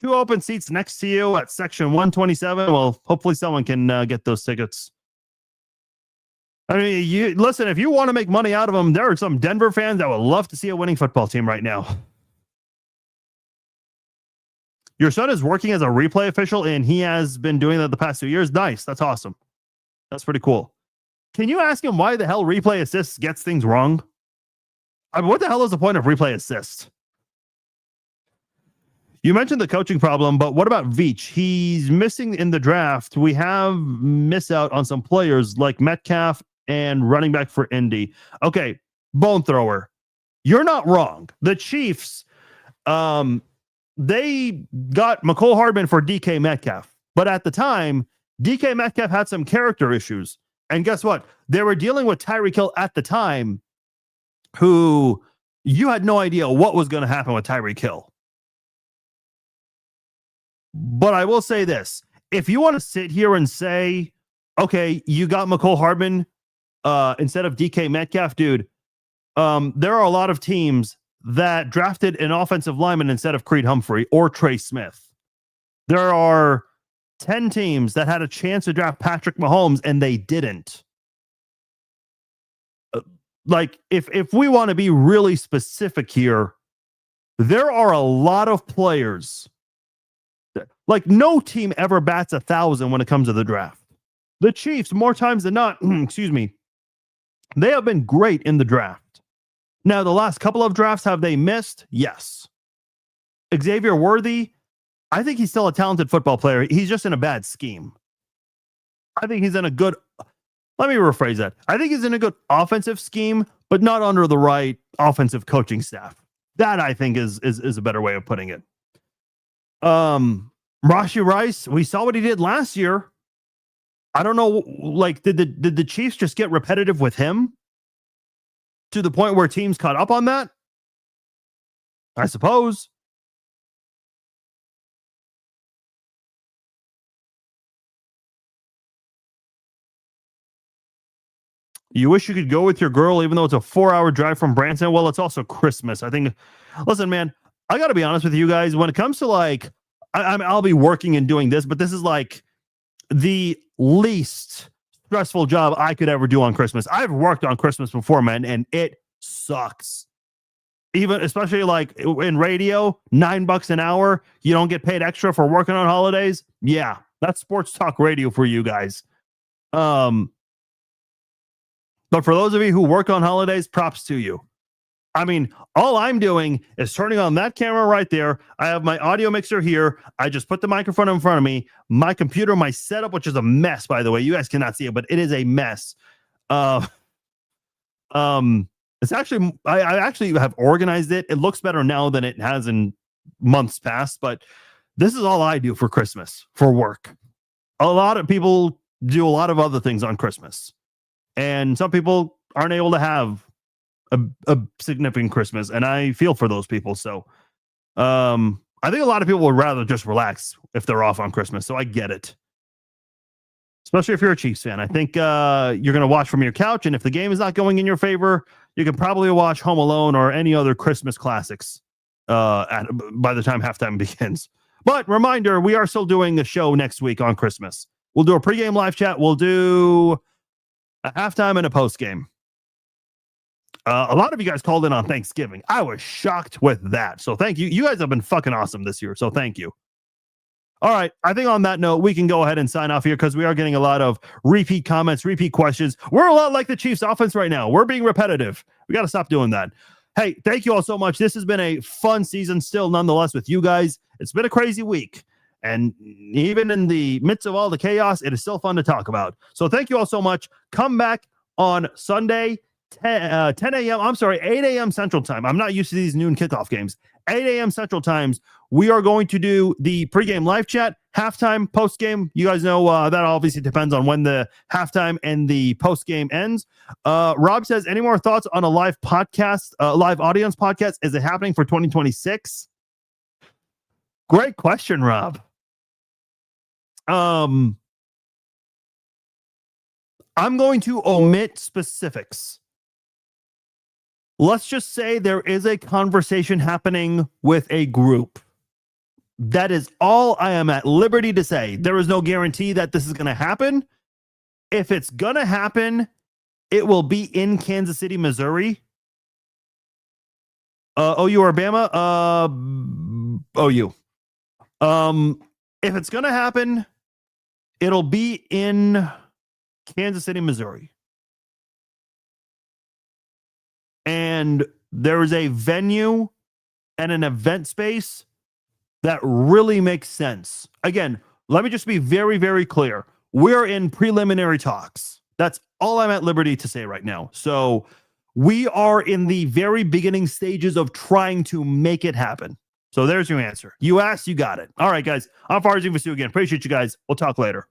[SPEAKER 2] 2 open seats next to you at section 127. Well, hopefully someone can get those tickets. I mean, listen, if you want to make money out of them, there are some Denver fans that would love to see a winning football team right now. Your son is working as a replay official, and he has been doing that the past 2 years. Nice. That's awesome. That's pretty cool. Can you ask him why the hell replay assists gets things wrong? I mean, what the hell is the point of replay assist? You mentioned the coaching problem, but what about Veach? He's missing in the draft. We have missed out on some players like Metcalf and running back for Indy. Okay, bone thrower. You're not wrong. The Chiefs, they got McCole Hardman for DK Metcalf. But at the time, DK Metcalf had some character issues. And guess what? They were dealing with Tyreek Hill at the time, who you had no idea what was going to happen with Tyreek Hill. But I will say this. If you want to sit here and say, okay, you got McCole Hardman instead of DK Metcalf, dude, there are a lot of teams that drafted an offensive lineman instead of Creed Humphrey or Trey Smith. There are 10 teams that had a chance to draft Patrick Mahomes and they didn't. Like, if we want to be really specific here, there are a lot of players. Like, no team ever bats 1,000 when it comes to the draft. The Chiefs, more times than not, excuse me, they have been great in the draft. Now, the last couple of drafts, have they missed? Yes. Xavier Worthy, I think he's still a talented football player. He's just in a bad scheme. I think he's in a good... Let me rephrase that. I think he's in a good offensive scheme, but not under the right offensive coaching staff. That, I think, is a better way of putting it. Rashee Rice, we saw what he did last year. I don't know, like, did the Chiefs just get repetitive with him to the point where teams caught up on that? I suppose. You wish you could go with your girl, even though it's a 4-hour drive from Branson. Well, it's also Christmas. I think, listen, man, I got to be honest with you guys. When it comes to, like, I'll be working and doing this, but this is like the least stressful job I could ever do on Christmas. I've worked on Christmas before, man, and it sucks. Even, especially like in radio, $9 an hour. You don't get paid extra for working on holidays. Yeah, that's sports talk radio for you guys. But for those of you who work on holidays, props to you. I mean, all I'm doing is turning on that camera right there. I have my audio mixer here. I just put the microphone in front of me. My computer, my setup, which is a mess, by the way. You guys cannot see it, but it is a mess. It's actually, I actually have organized it. It looks better now than it has in months past, but this is all I do for Christmas, for work. A lot of people do a lot of other things on Christmas, and some people aren't able to have a significant Christmas, and I feel for those people. So I think a lot of people would rather just relax if they're off on Christmas. So I get it. Especially if you're a Chiefs fan. I think you're going to watch from your couch, and if the game is not going in your favor, you can probably watch Home Alone or any other Christmas classics by the time halftime begins. But reminder, we are still doing a show next week on Christmas. We'll do a pregame live chat. We'll do a halftime and a postgame. A lot of you guys called in on Thanksgiving. I was shocked with that. So thank you. You guys have been fucking awesome this year. So thank you. All right. I think on that note, we can go ahead and sign off here because we are getting a lot of repeat comments, repeat questions. We're a lot like the Chiefs offense right now. We're being repetitive. We got to stop doing that. Hey, thank you all so much. This has been a fun season still, nonetheless, with you guys. It's been a crazy week. And even in the midst of all the chaos, it is still fun to talk about. So thank you all so much. Come back on Sunday, 10 a.m. I'm sorry, 8 a.m. Central Time. I'm not used to these noon kickoff games. 8 a.m. Central Times. We are going to do the pregame live chat, halftime, postgame. You guys know that obviously depends on when the halftime and the postgame ends. Rob says, any more thoughts on a live podcast, live audience podcast? Is it happening for 2026? Great question, Rob. I'm going to omit specifics. Let's just say there is a conversation happening with a group. That is all I am at liberty to say. There is no guarantee that this is going to happen. If it's going to happen, it will be in Kansas City, Missouri. OU or Bama? OU. If it's going to happen, it'll be in Kansas City, Missouri. And there is a venue and an event space that really makes sense. Again, let me just be very, very clear. We're in preliminary talks. That's all I'm at liberty to say right now. So we are in the very beginning stages of trying to make it happen. So there's your answer. You asked, you got it. All right, guys. I'm Farzin Vasu again. Appreciate you guys. We'll talk later.